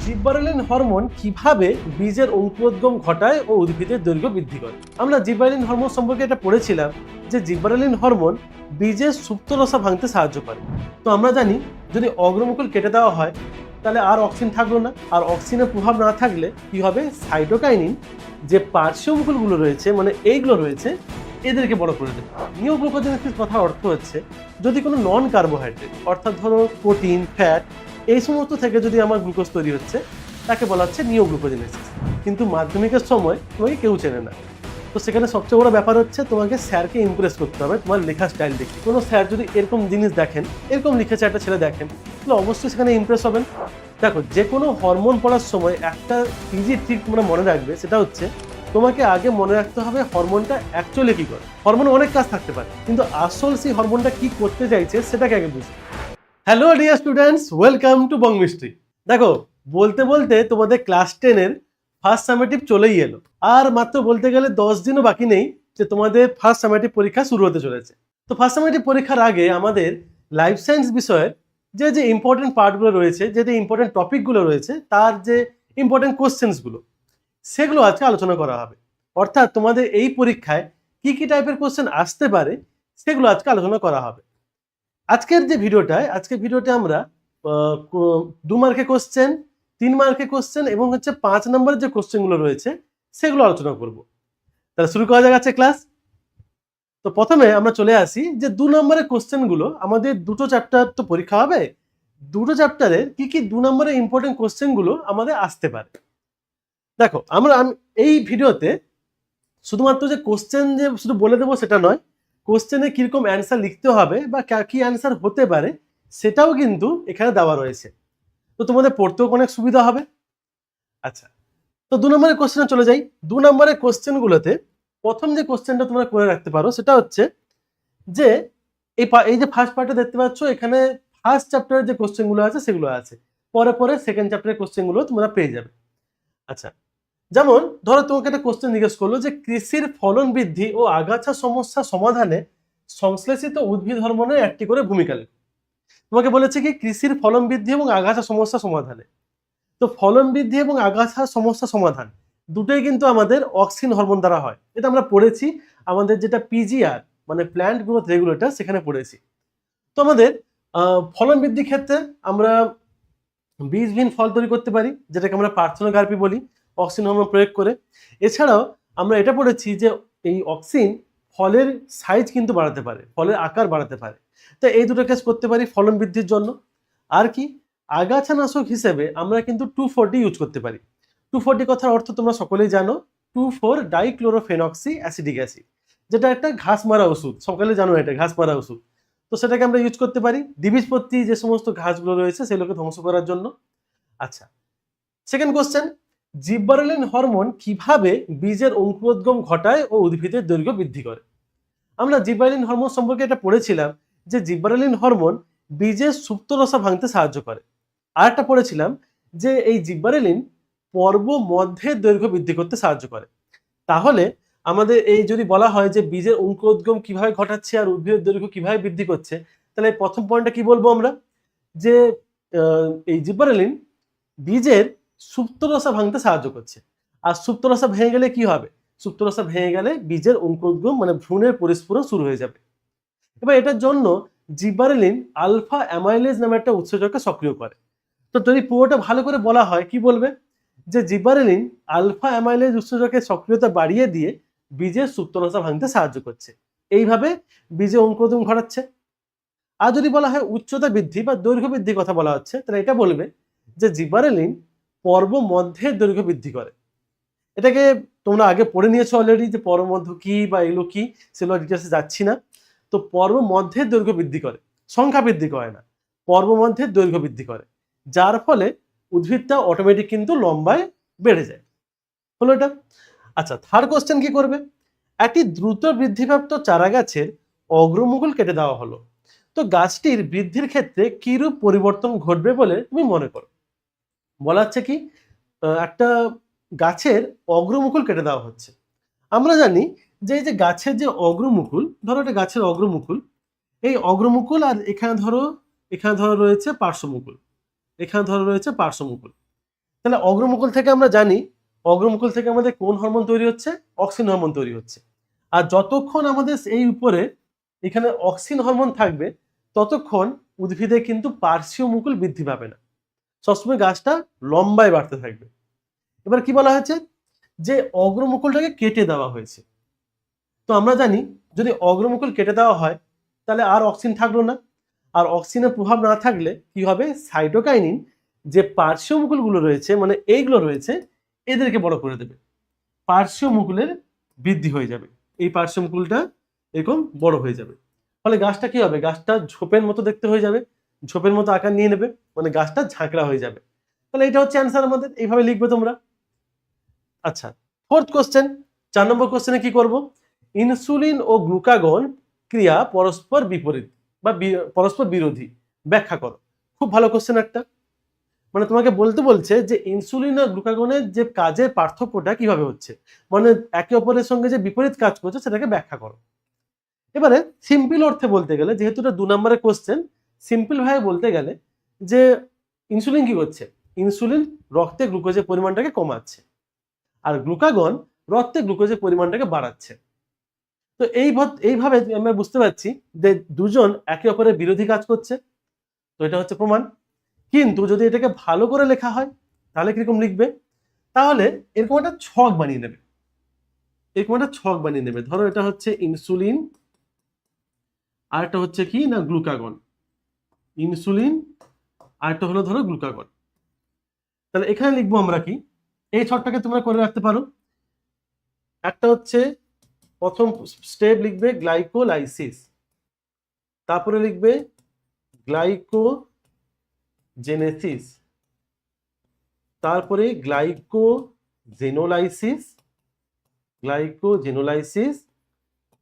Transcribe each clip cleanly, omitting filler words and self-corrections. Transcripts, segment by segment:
জিব্বারেলিন hormone কিভাবে বীজের অঙ্কুরোদ্গম ঘটায় ও উদ্ভিদের দৈর্ঘ্য বৃদ্ধি করে। আমরা জিব্বারেলিন হরমোন সম্পর্কে এটা পড়েছিলাম যে জিব্বারেলিন হরমোন বীজের সুপ্তরসা ভাঙতে সাহায্য করে। তো আমরা জানি যদি অগ্রমুকুল কেটে দেওয়া হয় তাহলে আর অক্সিন থাকলো না, আর অক্সিনের প্রভাব না থাকলে কি হবে, সাইটোকাইনিন যে পার্শ্বমুকুলগুলো রয়েছে মানে এইগুলো রয়েছে এদেরকে বড় করে দেবে। নিওগ্লুকোজেনেসিস কথার অর্থ হচ্ছে যদি কোনো নন কার্বোহাইড্রেট অর্থাৎ ধরো প্রোটিন, ফ্যাট এই সমস্ত থেকে যদি আমার গ্লুকোজ তৈরি হচ্ছে তাকে বলা হচ্ছে নিওগ্লুকোজেনেসিস। কিন্তু মাধ্যমিকের সময় তোমাকে কেউ চেনে না, তো সেখানে সবচেয়ে বড় ব্যাপার হচ্ছে তোমাকে স্যারকে ইমপ্রেস করতে হবে তোমার লেখার স্টাইল দেখে। কোনো স্যার যদি এরকম জিনিস দেখেন, এরকম লিখেছে একটা ছেলে দেখেন, তাহলে অবশ্যই সেখানে ইমপ্রেস হবেন। দেখো, যে কোনো হরমোন পড়ার সময় একটা ইজি ট্রিক তোমরা মনে রাখবে, সেটা হচ্ছে তোমাকে আগে মনে রাখতে হবে হরমোনটা অ্যাকচুয়ালি কি করে। হরমোনে অনেক কাজ থাকতে পারে, কিন্তু আসল সেই হরমোনটা কি করতে চাইছে সেটাকে আগে বুঝতে। Hello dear students, welcome to Bong mystery. দেখো, বলতে বলতে তোমাদের ক্লাস 10-এর ফার্স্ট সামেটিভ চলেই এলো, আর মাত্র বলতে গেলে 10 দিনও বাকি নেই যে তোমাদের ফার্স্ট সামেটিভ পরীক্ষা শুরু হতে চলেছে। তো ফার্স্ট সামেটিভ পরীক্ষার আগে আমাদের লাইফ সায়েন্স বিষয়ের যে ইম্পর্টেন্ট পার্টগুলো রয়েছে, যে ইম্পর্টেন্ট টপিকগুলো রয়েছে, তার যে ইম্পর্টেন্ট কোশ্চেন্সগুলো সেগুলো আজকে আলোচনা করা হবে। অর্থাৎ তোমাদের এই পরীক্ষায় কি কি টাইপের কোশ্চেন আসতে পারে সেগুলো আজকে আলোচনা করা হবে। আজকের ভিডিওতে আমরা 2 মার্কের কোশ্চেন, 3 মার্কের কোশ্চেন এবং 5 নম্বরের যে কোশ্চেনগুলো রয়েছে সেগুলো আলোচনা করব। তাহলে শুরু করা যাক আজকে ক্লাস। তো প্রথমে আমরা চলে আসি যে 2 নম্বরের কোশ্চেনগুলো, আমাদের দুটো চ্যাপ্টার তো পরীক্ষা হবে, দুটো চ্যাপ্টারের কি কি 2 নম্বরের ইম্পর্টেন্ট কোশ্চেনগুলো আমাদের আসতে পারে। দেখো, আমি এই ভিডিওতে শুধুমাত্র যে কোশ্চেন যে শুধু বলে দেবো সেটা নয়, কোশ্চেনে কিরকম অ্যান্সার লিখতে হবে বা কি অ্যান্সার হতে পারে সেটাও কিন্তু এখানে দেওয়া রয়েছে, তো তোমাদের পড়তেও অনেক সুবিধা হবে। আচ্ছা, তো 2 নম্বরের কোশ্চেনে চলে যাই। 2 নম্বরের কোশ্চেনগুলোতে প্রথম যে কোশ্চেনটা তোমরা করে রাখতে পারো সেটা হচ্ছে যে এই যে ফার্স্ট পার্টে দেখতে পাচ্ছ, এখানে ফার্স্ট চ্যাপ্টারের যে কোশ্চেনগুলো আছে সেগুলো আছে, পরে পরে সেকেন্ড চ্যাপ্টারের কোশ্চেনগুলো তোমরা পেয়ে যাবে। আচ্ছা, যেমন ধরো তোমাকে একটা কোশ্চেন জিজ্ঞেস করলো যে কৃষির ফলন বৃদ্ধি ও আগাছা সমস্যা সমাধানে সংশ্লেষিত উদ্ভিদ হরমোনের একটি করে ভূমিকা লেখো। তোমাকে বলেছে কি কৃষির ফলন বৃদ্ধি এবং আগাছা সমস্যা সমাধানে। তো ফলন বৃদ্ধি এবং আগাছা সমস্যা সমাধান দুটোই কিন্তু আমাদের অক্সিন হরমোন দ্বারা হয়, এটা আমরা পড়েছি আমাদের যেটা পিজিআর মানে প্ল্যান্ট গ্রোথ রেগুলেটর সেখানে পড়েছি। তো আমাদের ফলন বৃদ্ধির ক্ষেত্রে আমরা বীজহীন ফল তৈরি করতে পারি, যেটাকে আমরা পার্থেনোগার্পি বলি, অক্সিন হরমোন প্রয়োগ করে। এছাড়াও আমরা এটা পড়েছি যে এই অক্সিন ফলের সাইজ কিন্তু বাড়াতে পারে, ফলের আকার বাড়াতে পারে। তো এই দুটো কাজ করতে পারি ফলন বৃদ্ধির জন্য। আর কি, আগাছানাশক হিসেবে আমরা কিন্তু 2,4-D ইউজ করতে পারি। 2,4-D কথার অর্থ তোমরা সকলেই জানো, 2,4-ডাইক্লোরোফেনক্সি অ্যাসিডিক অ্যাসিড, যেটা একটা ঘাস মারা ওষুধ, সকলে জানো এটা ঘাস মারা ওষুধ। তো সেটাকে আমরা ইউজ করতে পারি দ্বিবীজপত্রী যে সমস্ত ঘাসগুলো রয়েছে সেগুলোকে ধ্বংস করার জন্য। আচ্ছা, সেকেন্ড কোশ্চেন, জিব্বারেলিন হরমোন কিভাবে বীজের অঙ্কুরোদ্গম ঘটায় ও উদ্ভিদের দৈর্ঘ্য বৃদ্ধি করে। আমরা জিব্বারেলিন হরমোন সম্পর্কে এটা পড়েছিলাম যে জিব্বারেলিন হরমোন বীজের সুপ্তরসা ভাঙতে সাহায্য করে। আর একটা পড়েছিলাম যে এই জিব্বারেলিন পর্ব মধ্যের দৈর্ঘ্য বৃদ্ধি করতে সাহায্য করে। তাহলে আমাদের এই যদি বলা হয় যে বীজের অঙ্কুরোদ্গম কিভাবে ঘটাচ্ছে আর উদ্ভিদের দৈর্ঘ্য কিভাবে বৃদ্ধি করছে, তাহলে প্রথম পয়েন্টটা কি বলবো আমরা, যে এই জিব্বারেলিন বীজের সুপ্তরসা ভাঙতে সাহায্য করছে। আর সুপ্তরসা ভেঙে গেলে কি হবে, সুপ্তরসা ভেঙে গেলে বীজের অঙ্কুরোদ্গম মানে ভ্রূণের পরিস্ফুরণ শুরু হয়ে যাবে। এবার এটার জন্য জিব্বারেলিন আলফা অ্যামাইলেজ নামে একটা উৎসেচককে সক্রিয় করে। তো যদি পুরোটা ভালো করে বলা হয় কি বলবে, যে জিব্বারেলিন আলফা অ্যামাইলেজ উৎসেচকের সক্রিয়তা বাড়িয়ে দিয়ে বীজের সুপ্তরসা ভাঙতে সাহায্য করছে, এইভাবে বীজে অঙ্কুরোদ্গম ঘটাচ্ছে। আর যদি বলা হয় উচ্চতা বৃদ্ধি বা দৈর্ঘ্য বৃদ্ধির কথা বলা হচ্ছে, তাহলে এটা বলবে যে জিব্বারেলিন পর্ব মধ্যের দৈর্ঘ্য বৃদ্ধি করে। এটাকে তোমরা আগে পড়ে নিয়েছো অলরেডি যে পর্ব মধ্য কি বা এগুলো কি, সেগুলো ডিটেলসে যাচ্ছি না। তো পর্ব মধ্যের দৈর্ঘ্য বৃদ্ধি করে, সংখ্যা বৃদ্ধি করে না, পর্ব মধ্যের দৈর্ঘ্য বৃদ্ধি করে, যার ফলে উদ্ভিদটা অটোমেটিক কিন্তু লম্বায় বেড়ে যায়। হলো এটা। আচ্ছা, থার্ড কোশ্চেন কি করবে, একটি দ্রুত বৃদ্ধিপ্রাপ্ত চারা গাছের অগ্রমুকুল কেটে দেওয়া হলো, তো গাছটির বৃদ্ধির ক্ষেত্রে কিরূপ পরিবর্তন ঘটবে বলে তুমি মনে করো। বলা হচ্ছে কি একটা গাছের অগ্রমুকুল কেটে দেওয়া হচ্ছে। আমরা জানি যে এই যে গাছের যে অগ্রমুকুল, ধরো একটা গাছের অগ্রমুকুল, এই অগ্রমুকুল আর এখানে ধরো রয়েছে পার্শ্বমুকুল, এখানে ধরো রয়েছে পার্শ্বমুকুল। তাহলে অগ্রমুকুল থেকে আমরা জানি অগ্রমুকুল থেকে আমাদের কোন হরমোন তৈরি হচ্ছে? অক্সিন হরমোন তৈরি হচ্ছে। আর যতক্ষণ আমাদের এই উপরে এখানে অক্সিন হরমোন থাকবে ততক্ষণ উদ্ভিদে কিন্তু পার্শ্বীয় মুকুল বৃদ্ধি পাবে না, সবসময় গাছটা লম্বায় বাড়তে থাকবে। এবার কি বলা হয়েছে? যে অগ্রমুকুলটাকে কেটে দেওয়া হয়েছে। তো আমরা জানি যদি অগ্রমুকুল কেটে দেওয়া হয় তাহলে আর অক্সিন থাকলো না, আর অক্সিনের প্রভাব না থাকলে কি হবে? সাইটোকাইনিন যে পার্শ্বীয় মুকুলগুলো রয়েছে, মানে এইগুলো রয়েছে, এদেরকে বড় করে দেবে, পার্শ্বীয় মুকুলের বৃদ্ধি হয়ে যাবে, এই পার্শ্বীয় মুকুলটা এরকম বড় হয়ে যাবে। ফলে গাছটা কি হবে? গাছটা ঝোপের মতো দেখতে হয়ে যাবে, ঝোপের মতো আকার নিয়ে নেবে, মানে গাছটা ঝাঁকড়া হয়ে যাবে। তাহলে এটা হচ্ছে অ্যান্সার আমাদের, এইভাবে লিখবে তোমরা। আচ্ছা, ফোর্থ কোশ্চেন, 4 নম্বর কোশ্চেনে কি করব? ইনসুলিন ও গ্লুকাগন ক্রিয়া পরস্পর বিপরীত বা পরস্পর বিরোধী, ব্যাখ্যা করো। খুব ভালো কোশ্চেন একটা, মানে তোমাকে বলতে বলছে যে ইনসুলিন আর গ্লুকাগনের যে কাজের পার্থক্যটা কিভাবে হচ্ছে, মানে একে অপরের সঙ্গে যে বিপরীত কাজ করছে সেটাকে ব্যাখ্যা করো। এবারে সিম্পল অর্থে বলতে গেলে, যেহেতু এটা 2 নম্বরের কোশ্চেন, সিম্পল ভাবে বলতে গেলে যে ইনসুলিন কি করছে? ইনসুলিন রক্তে গ্লুকোজের পরিমাণটাকে কমাচ্ছে, আর গ্লুকাগন রক্তে গ্লুকোজের পরিমাণটাকে বাড়াচ্ছে। তো এইভাবে আমরা বুঝতে পারছি যে দুজন একে অপরের বিরোধী কাজ করছে। তো এটা হচ্ছে প্রমাণ। কিন্তু যদি এটাকে ভালো করে লেখা হয় তাহলে কিরকম লিখবে? তাহলে এরকম একটা ছক বানিয়ে নেবে, এরকম একটা ছক বানিয়ে নেবে। ধরো এটা হচ্ছে ইনসুলিন, আর এটা হচ্ছে কি না গ্লুকাগন, ইনসুলিন আর এটা হলো ধরো গ্লুকাগন। তাহলে এখানে লিখবো আমরা কি? এই ছকটাকে তোমরা করে রাখতে পারো। একটা হচ্ছে প্রথম স্টেপ লিখবে গ্লাইকোলাইসিস, তারপরে লিখবে গ্লাইকোজেনেসিস, তারপরে গ্লাইকোজেনোলাইসিস,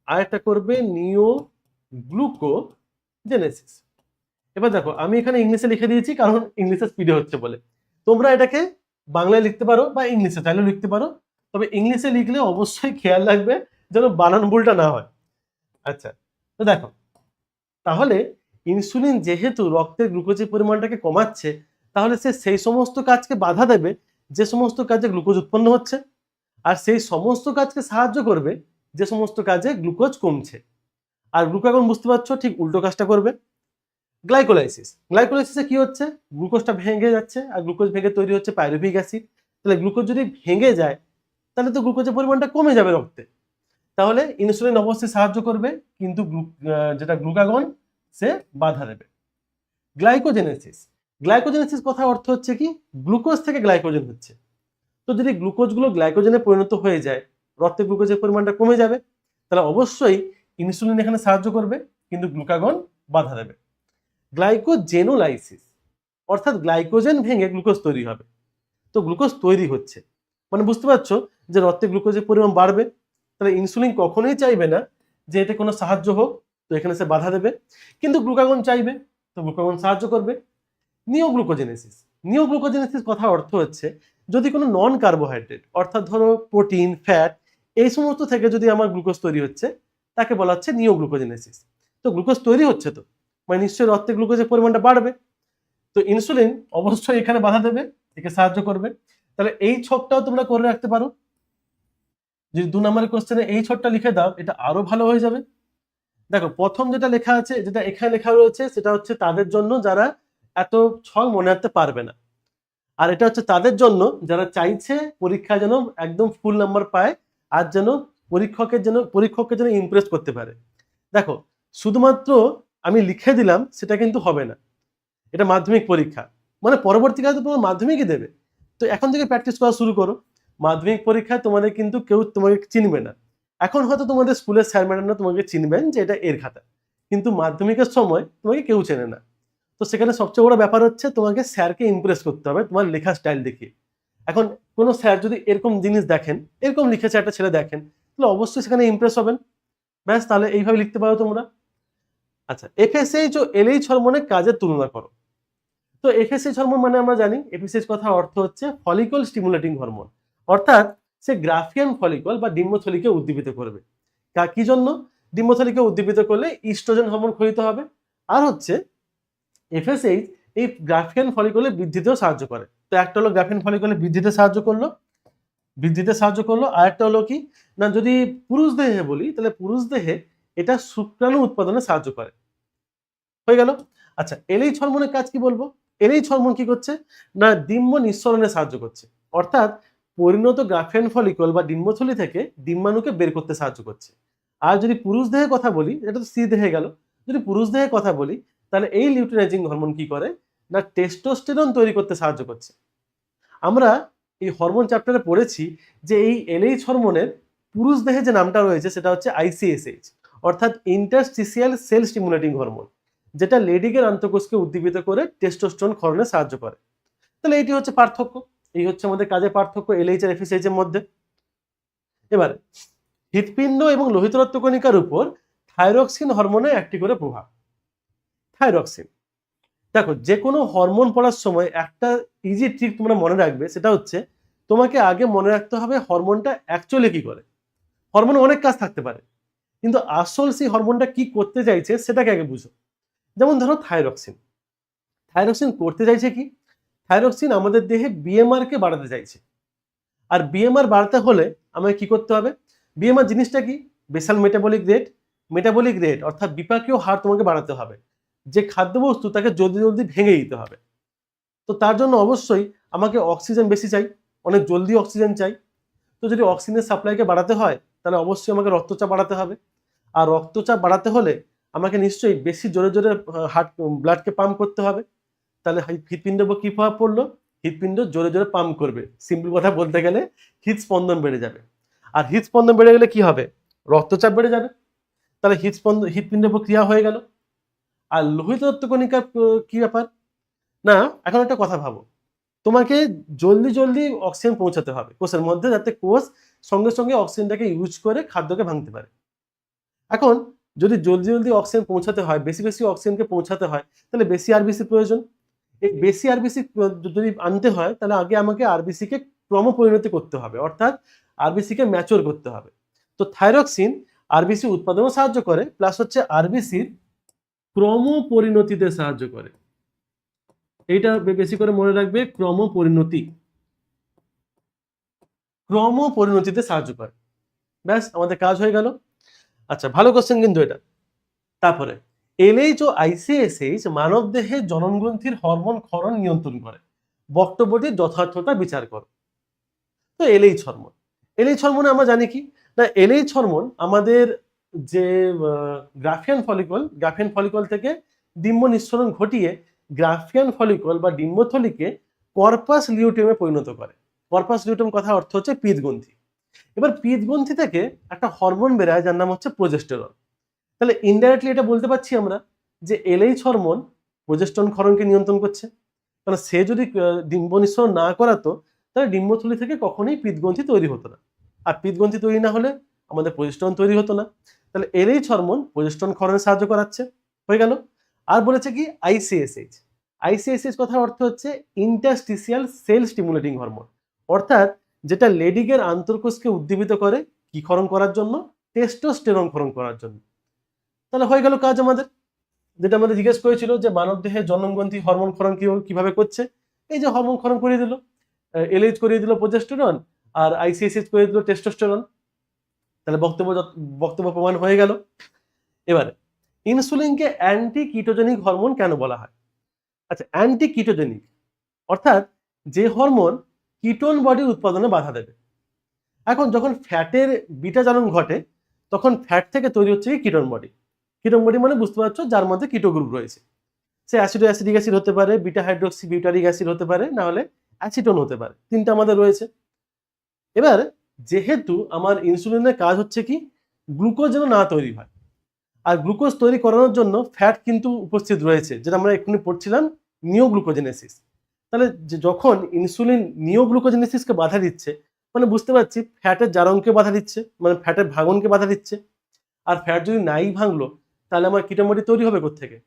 আর একটা করবে নিওগ্লুকোজেনেসিস। এবার দেখো আমি এখানে ইংলিশে লিখে দিয়েছি কারণ ইংলিশে স্পিডে হচ্ছে বলে। তোমরা এটাকে বাংলায় লিখতে পারো বা ইংলিশে চাইলেও লিখতে পারো, তবে ইংলিশে লিখলে অবশ্যই খেয়াল রাখবে যেন বানান ভুলটা না হয়। আচ্ছা, তো দেখো তাহলে ইনসুলিন যেহেতু রক্তের গ্লুকোজের পরিমাণটাকে কমাচ্ছে, তাহলে সে সেই সমস্ত কাজকে বাধা দেবে যে সমস্ত কাজে গ্লুকোজ উৎপন্ন হচ্ছে, আর সেই সমস্ত কাজকে সাহায্য করবে যে সমস্ত কাজে গ্লুকোজ কমছে। আর গ্লুকাগন বুঝতে পারছো ঠিক উল্টো কাজটা করবে। গ্লাইকোলাইসিসে কি হচ্ছে? গ্লুকোজটা ভেঙে যাচ্ছে, আর গ্লুকোজ ভেঙে তৈরি হচ্ছে পাইরুভিক অ্যাসিড। তাহলে গ্লুকোজ যদি ভেঙে যায় তাহলে তো গ্লুকোজের পরিমাণটা কমে যাবে রক্তে, তাহলে ইনসুলিন অবশ্যই সাহায্য করবে, কিন্তু যেটা গ্লুকাগন সে বাধা দেবে। গ্লাইকোজেনেসিস কথার অর্থ হচ্ছে কি? গ্লুকোজ থেকে গ্লাইকোজেন হচ্ছে। তো যদি গ্লুকোজগুলো গ্লাইকোজেনে পরিণত হয়ে যায়, রক্তে গ্লুকোজের পরিমাণটা কমে যাবে, তাহলে অবশ্যই ইনসুলিন এখানে সাহায্য করবে, কিন্তু গ্লুকাগন বাধা দেবে। গ্লাইকোজেনোলাইসিস অর্থাৎ গ্লাইকোজেন ভেঙে গ্লুকোজ তৈরি হবে। তো গ্লুকোজ তৈরি হচ্ছে, মানে বুঝতে পারছো যে রক্তে গ্লুকোজের পরিমাণ বাড়বে, তাহলে ইনসুলিন কখনোই চাইবে না যে এতে কোনো সাহায্য হোক, তো এখানে সে বাধা দেবে। কিন্তু গ্লুকাগন চাইবে, তো গ্লুকাগন সাহায্য করবে। নিওগ্লুকোজেনেসিস কথা অর্থ হচ্ছে যদি কোনো নন কার্বোহাইড্রেট অর্থাৎ ধরো প্রোটিন, ফ্যাট, এই সমস্ত থেকে যদি আমার গ্লুকোজ তৈরি হচ্ছে তাকে বলা হচ্ছে নিওগ্লুকোজেনেসিস। তো গ্লুকোজ তৈরি হচ্ছে, তো মানে নিশ্চয়ই রক্তে গ্লুকোজের পরিমাণটা বাড়বে, তো ইনসুলিন অবশ্যই এখানে বাধা দেবে, একে সাহায্য করবে। তাহলে এই ছকটাও তোমরা করে রাখতে পারো। যদি 2 নম্বরের কোশ্চেনে এই ছকটা লিখে দাও এটা আরো ভালো হয়ে যাবে। দেখো প্রথম যেটা লেখা আছে, যেটা এখানে লেখা রয়েছে, সেটা হচ্ছে তাদের জন্য যারা এত ছক মনে রাখতে পারবে না, আর এটা হচ্ছে তাদের জন্য যারা চাইছে পরীক্ষায় যেন একদম ফুল নাম্বার পায়, আর যেন পরীক্ষককে যেন ইমপ্রেস করতে পারে। দেখো শুধুমাত্র আমি লিখে দিলাম সেটা কিন্তু হবে না, এটা মাধ্যমিক পরীক্ষা, মানে পরবর্তীকালে তোমার মাধ্যমিকই দেবে। তো এখন থেকে প্র্যাকটিস করা শুরু করো। মাধ্যমিক পরীক্ষায় তোমাদের কিন্তু কেউ তোমাকে চিনবে না। এখন হয়তো তোমাদের স্কুলের স্যার ম্যাডামরা তোমাকে চিনবেন যে এটা এর খাতা, কিন্তু মাধ্যমিকের সময় তোমাকে কেউ চেনে না। তো সেখানে সবচেয়ে বড় ব্যাপার হচ্ছে তোমাকে স্যারকে ইমপ্রেস করতে হবে তোমার লেখার স্টাইল দেখিয়ে। এখন কোনো স্যার যদি এরকম জিনিস দেখেন, এরকম লিখেছে একটা ছেলে দেখেন, তাহলে অবশ্যই সেখানে ইমপ্রেস হবেন। ব্যাস, তাহলে এইভাবে লিখতে পারো তোমরা। আচ্ছা, এফএসএইচ ও এলএইচ হরমোনের কাজের তুলনা করো। তো এফএসএইচ হরমোন মানে আমরা জানি এফএসএইচ কথার অর্থ হচ্ছে ফলিকল স্টিমুলেটিং হরমোন, অর্থাৎ সে গ্রাফিয়ান ফলিকল বা ডিম্বথলিকে উদ্দীপিত করবে। কি জন্য? ডিম্বথলিকে উদ্দীপিত করলে ইস্ট্রোজেন হরমোন ক্ষরিত হবে, আর হচ্ছে এফএসএইচ এই গ্রাফিয়ান ফলিকলের বৃদ্ধিতেও সাহায্য করে। তো একটা হলো গ্রাফিন ফলিকলে বৃদ্ধিতে সাহায্য করলো, আর একটা হলো কি না, যদি পুরুষ দেহে বলি তাহলে পুরুষ দেহে এটা শুক্রাণু উৎপাদনে সাহায্য করে। হয়ে গেল। আচ্ছা, এলএইচ হরমোনের কাজ কি বলবো? এলএইচ হরমোন কি করছে না, ডিম্ব নিঃসরণে সাহায্য করছে, অর্থাৎ পরিণত গ্রাফিন ফলিকল বা ডিম্বথলি থেকে ডিম্বাণুকে বের করতে সাহায্য করছে। আর যদি পুরুষ দেহে কথা বলি, এটা তো স্ত্রী দেহে গেল, যদি পুরুষ দেহে কথা বলি তাহলে এই লিউটেনাইজিং হরমোন কি করে না, টেস্টোস্টেরন তৈরি করতে সাহায্য করছে। আমরা এই হরমোন চ্যাপ্টারে পড়েছি যে এই এলএইচ হরমোনের পুরুষ দেহে যে নামটা রয়েছে সেটা হচ্ছে আইসিএসএইচ, অর্থাৎ ইন্টারস্টিসিয়াল সেল স্টিমুলেটিং হরমোন, যেটা লেডিকের আন্তঃকোষকে উদ্দীপিত করে টেস্টোস্টেরন ক্ষরণে সাহায্য করে। তাহলে এটি হচ্ছে পার্থক্য, এই হচ্ছে আমাদের কাজের পার্থক্য এলএইচ আর এফএসএইচ এর মধ্যে। এবারে হৃৎপিণ্ড এবং লোহিত রক্তকণিকার উপর থাইরক্সিন হরমোনের একটি করে প্রভাব। থাইরক্সিন, দেখো যে কোনো হরমোন পড়ার সময় একটা ইজি ট্রিক তোমরা মনে রাখবে, সেটা হচ্ছে তোমাকে আগে মনে রাখতে হবে হরমোনটা অ্যাকচুয়ালি কি করে। হরমোনে অনেক কাজ থাকতে পারে, কিন্তু আসল সেই হরমোনটা কি করতে চাইছে সেটাকে আগে বুঝো। যেমন ধরো থাইরক্সিন, থাইরক্সিন করতে চাইছে কি, থাইরক্সিন আমাদের দেহে বিএমআর কে বাড়াতে চাইছে। আর বিএমআর বাড়াতে হলে আমাকে কি করতে হবে, বিএমআর জিনিসটা কি, বেসাল মেটাবলিক রেট অর্থাৎ বিপাকীয় হার তোমাকে বাড়াতে হবে। যে খাদ্যবস্তু তাকে জলদি জলদি ভেঙে দিতে হবে। তো তার জন্য অবশ্যই আমাকে অক্সিজেন বেশি চাই, অনেক জলদি অক্সিজেন চাই। তো যদি অক্সিজেনের সাপ্লাইকে বাড়াতে হয় তাহলে অবশ্যই আমাকে রক্তচাপ বাড়াতে হবে। আর রক্তচাপ বাড়াতে হলে আমাকে নিশ্চয়ই বেশি জোরে জোরে হার্ট ব্লাডকে পাম্প করতে হবে। তাহলে হৃৎপিণ্ডের উপর কি প্রভাব পড়লো, হৃৎপিণ্ড জোরে জোরে পাম্প করবে, সিম্পল কথা বলতে গেলে হৃদস্পন্দন বেড়ে যাবে। আর হৃদস্পন্দন বেড়ে গেলে কি হবে, রক্তচাপ বেড়ে যাবে। তাহলে হৃৎপিণ্ডের উপর ক্রিয়া হয়ে গেল। আর লোহিত রক্তকণিকার কি ব্যাপার না, এখন একটা কথা ভাবো, তোমাকে জলদি জলদি অক্সিজেন পৌঁছাতে হবে কোষের মধ্যে, যাতে কোষ সঙ্গে সঙ্গে অক্সিজেনটাকে ইউজ করে খাদ্যকে ভাঙতে পারে। এখন যদি জলদি জলদি অক্সিজেন পৌঁছাতে হয়, বেশি বেশি অক্সিজেনকে পৌঁছাতে হয়, তাহলে বেশি আরবিসি প্রয়োজন। এই বেশি আরবিসি যদি আনতে হয় তাহলে আগে আমাকে আরবিসি কে ক্রমপরিণতি করতে হবে, অর্থাৎ আরবিসি কে ম্যাচিওর করতে হবে। তো থাইরক্সিন আরবিসি উৎপাদনেও সাহায্য করে, প্লাস হচ্ছে আরবিসির ক্রমপরিণতিতে সাহায্য করে। এইটা বেশি করে মনে রাখবে, ক্রমপরিণতিতে সাহায্য করে। ব্যাস, আমাদের কাজ হয়ে গেল। আচ্ছা, ভালো কোশ্চেন কিন্তু এটা। তারপরে এলএইচ ও আইসিএসএইচ মানব দেহে জননগ্রন্থির হরমোন ক্ষরণ নিয়ন্ত্রণ করে, বক্তব্যটির যথার্থতা বিচার করো। তো এলএইচ হরমোন আমরা জানি কি না, এলএইচ হরমোন আমাদের যে গ্রাফিয়ান ফলিকল থেকে ডিম্ব নিঃসরণ ঘটিয়ে গ্রাফিয়ান ফলিকল বা ডিম্বথলিকে কর্পাস লিউটেমে পরিণত করে। কর্পাস লিউটেম কথা অর্থ হচ্ছে পিতগ্রন্থি। এবার পিতগ্রন্থি থেকে একটা হরমোন বেরোয় যার নাম হচ্ছে প্রোজেস্টেরন। তাহলে ইনডাইরেক্টলি এটা বলতে পারছি আমরা যে এলএইচ হরমোন প্রোজেস্টেরন ক্ষরণকে নিয়ন্ত্রণ করছে। কারণ সে যদি ডিম্ব নিঃসরণ না করাতো তাহলে ডিম্বথলি থেকে কখনোই পিতগ্রন্থি তৈরি হতো না, আর পিতগ্রন্থি তৈরি না হলে আমাদের প্রোজেস্টেরন তৈরি হতো না। তাহলে এলএইচ হরমোন প্রোজেস্টেরন ক্ষরণে সাহায্য করাচ্ছে, হয়ে গেল। আর বলেছে কি আইসিএসএইচ কথার অর্থ হচ্ছে ইন্টারস্টিসিয়াল সেল স্টিমুলেটিং হরমোন, অর্থাৎ যেটা লেডিকের আন্তঃকোষকে উদ্দীপিত করে কি ক্ষরণ করার জন্য, টেস্টোস্টেরন ক্ষরণ করার জন্য। তাহলে হয়ে গেল কাজ আমাদের। যেটা আমাদের জিজ্ঞেস করেছিল যে মানব দেহে জননগ্রন্থি হরমোন ক্ষরণ কিভাবে করছে, এই যে হরমোন ক্ষরণ করিয়ে দিল, এলএইচ করিয়ে দিল প্রোজেস্টেরন, আর আইসিএসএইচ করিয়ে দিল টেস্টোস্টেরন। তাহলে বক্তব্য প্রমাণ হয়ে গেল। এবারে ইনসুলিনকে অ্যান্টি কিটোজেনিক হরমোন কেন বলা হয়? আচ্ছা, অ্যান্টি কিটোজেনিক অর্থাৎ যে হরমোন কিটোন বডি উৎপাদনে বাধা দেবে। এখন যখন ফ্যাটের বিটা জারণ ঘটে তখন ফ্যাট থেকে তৈরি হচ্ছে কিটোন বডি। কিটোন বডি মানে বুঝতে পারছো, যার মধ্যে কিটো গ্রুপ রয়েছে। সে অ্যাসিডিক অ্যাসিড হতে পারে, বিটা হাইড্রোক্সি বিউটারিক অ্যাসিড হতে পারে, না হলে অ্যাসিটোন হতে পারে, তিনটা আমাদের রয়েছে। এবার যেহেতু আমার ইনসুলিনের কাজ হচ্ছে কি গ্লুকোজ যেন না তৈরি হয়, আর গ্লুকোজ তৈরি করানোর জন্য ফ্যাট কিন্তু উপস্থিত রয়েছে, যেটা আমরা এক্ষুনি পড়ছিলাম নিওগ্লুকোজেনেসিস। তাহলে যখন ইনসুলিন নিওগ্লুকোজেনেসিসকে বাধা দিচ্ছে, মানে বুঝতে পারছি ফ্যাটের জারণকে বাধা দিচ্ছে, মানে ফ্যাটের ভাঙনকে বাধা দিচ্ছে। আর ফ্যাট যদি নাই ভাঙলো তাহলে আমার কিটোন বডি তৈরি হবে কোত্থেকে?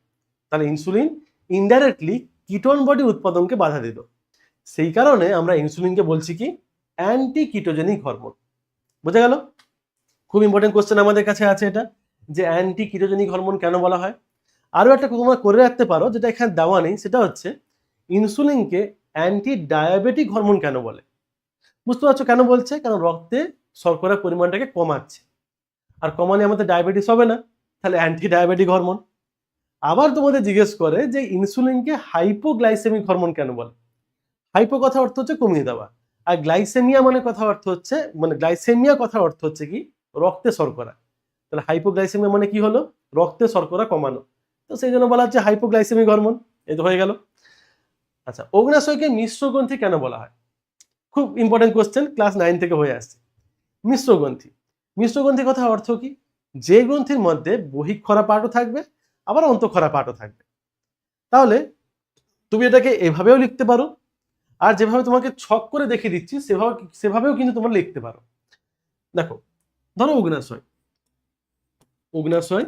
তাহলে ইনসুলিন ইনডাইরেক্টলি কিটোন বডি উৎপাদনকে বাধা দিল। সেই কারণে আমরা ইনসুলিনকে বলছি কি অ্যান্টি কিটোজেনিক হরমোন। বোঝা গেল? খুব ইম্পর্টেন্ট কোশ্চেন আমাদের কাছে আছে এটা, যে অ্যান্টি কিটোজেনিক হরমোন কেন বলা হয়। আরও একটা তোমরা করে রাখতে পারো যেটা এখানে দেওয়া নেই, সেটা হচ্ছে ইনসুলিনকে অ্যান্টি ডায়াবেটিক হরমোন কেন বলে? বুঝতে পারছো কেন বলছে? কারণ রক্তে শর্করার পরিমাণটাকে কমাচ্ছে, আর কমালে আমাদের ডায়াবেটিস হবে না, তাহলে অ্যান্টি ডায়াবেটিক হরমোন। আবার তোমাদের জিজ্ঞেস করে যে ইনসুলিনকে হাইপোগ্লাইসেমিক হরমোন কেন বলে? হাইপো কথা অর্থ হচ্ছে কমিয়ে দেওয়া, আর গ্লাইসেমিয়া কথা অর্থ হচ্ছে গ্লাইসেমিয়া কথা অর্থ হচ্ছে কি রক্তে শর্করা। তাহলে হাইপোগ্লাইসেমিয়া মানে কি হলো? রক্তে শর্করা কমানো। তো সেই জন্য বলা হচ্ছে হাইপোগ্লাইসেমিক হরমোন। এই তো হয়ে গেল। আচ্ছা, অগ্ন্যাশয়কে মিশ্র গ্রন্থি কেন বলা হয়? খুব ইম্পর্টেন্ট কোশ্চেন, ক্লাস 9 থেকে হয়ে আসছে। মিশ্র গ্রন্থি, মিশ্র গ্রন্থি কথা অর্থ কি? যে গ্রন্থির মধ্যে বহিঃক্ষরা পাটও থাকবে, আবার অন্তঃক্ষরা পাটও থাকবে। তাহলে তুমি এটাকে এভাবেও লিখতে পারো, আর যেভাবে তোমাকে ছক করে দেখিয়ে দিচ্ছি সেভাবেও কিন্তু তোমরা লিখতে পারো। দেখো, ধরো অগ্ন্যাশয়, অগ্ন্যাশয়।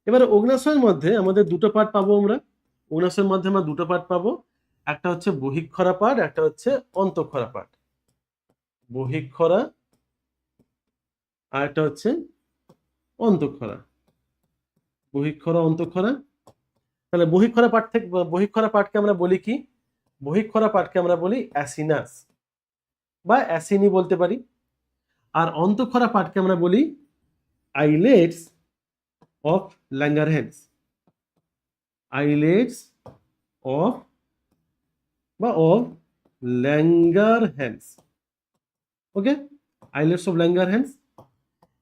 এবারে অগ্ন্যাশয়ের মধ্যে আমাদের দুটো পার্ট পাবো আমরা। অগ্ন্যাশয়ের মধ্যে আমরা দুটো পার্ট পাবো, একটা হচ্ছে বহিঃক্ষরা পার্ট, একটা হচ্ছে অন্তঃক্ষরা পার্ট। বহিঃক্ষরা আর একটা হচ্ছে অন্তঃক্ষরা। বহিঃক্ষরা অন্তঃক্ষরা। তাহলে বহিঃক্ষরা পার্ট থেকে বহিঃক্ষরা পার্টকে আমরা বলি কি? বহিঃক্ষরা পার্টকে আমরা বলি অ্যাসিনাস বা অ্যাসিনি বলতে পারি। আর অন্তঃক্ষরা পার্টকে আমরা বলি islets of Langerhans. Islets of Langerhans. Okay, islets of Langerhans.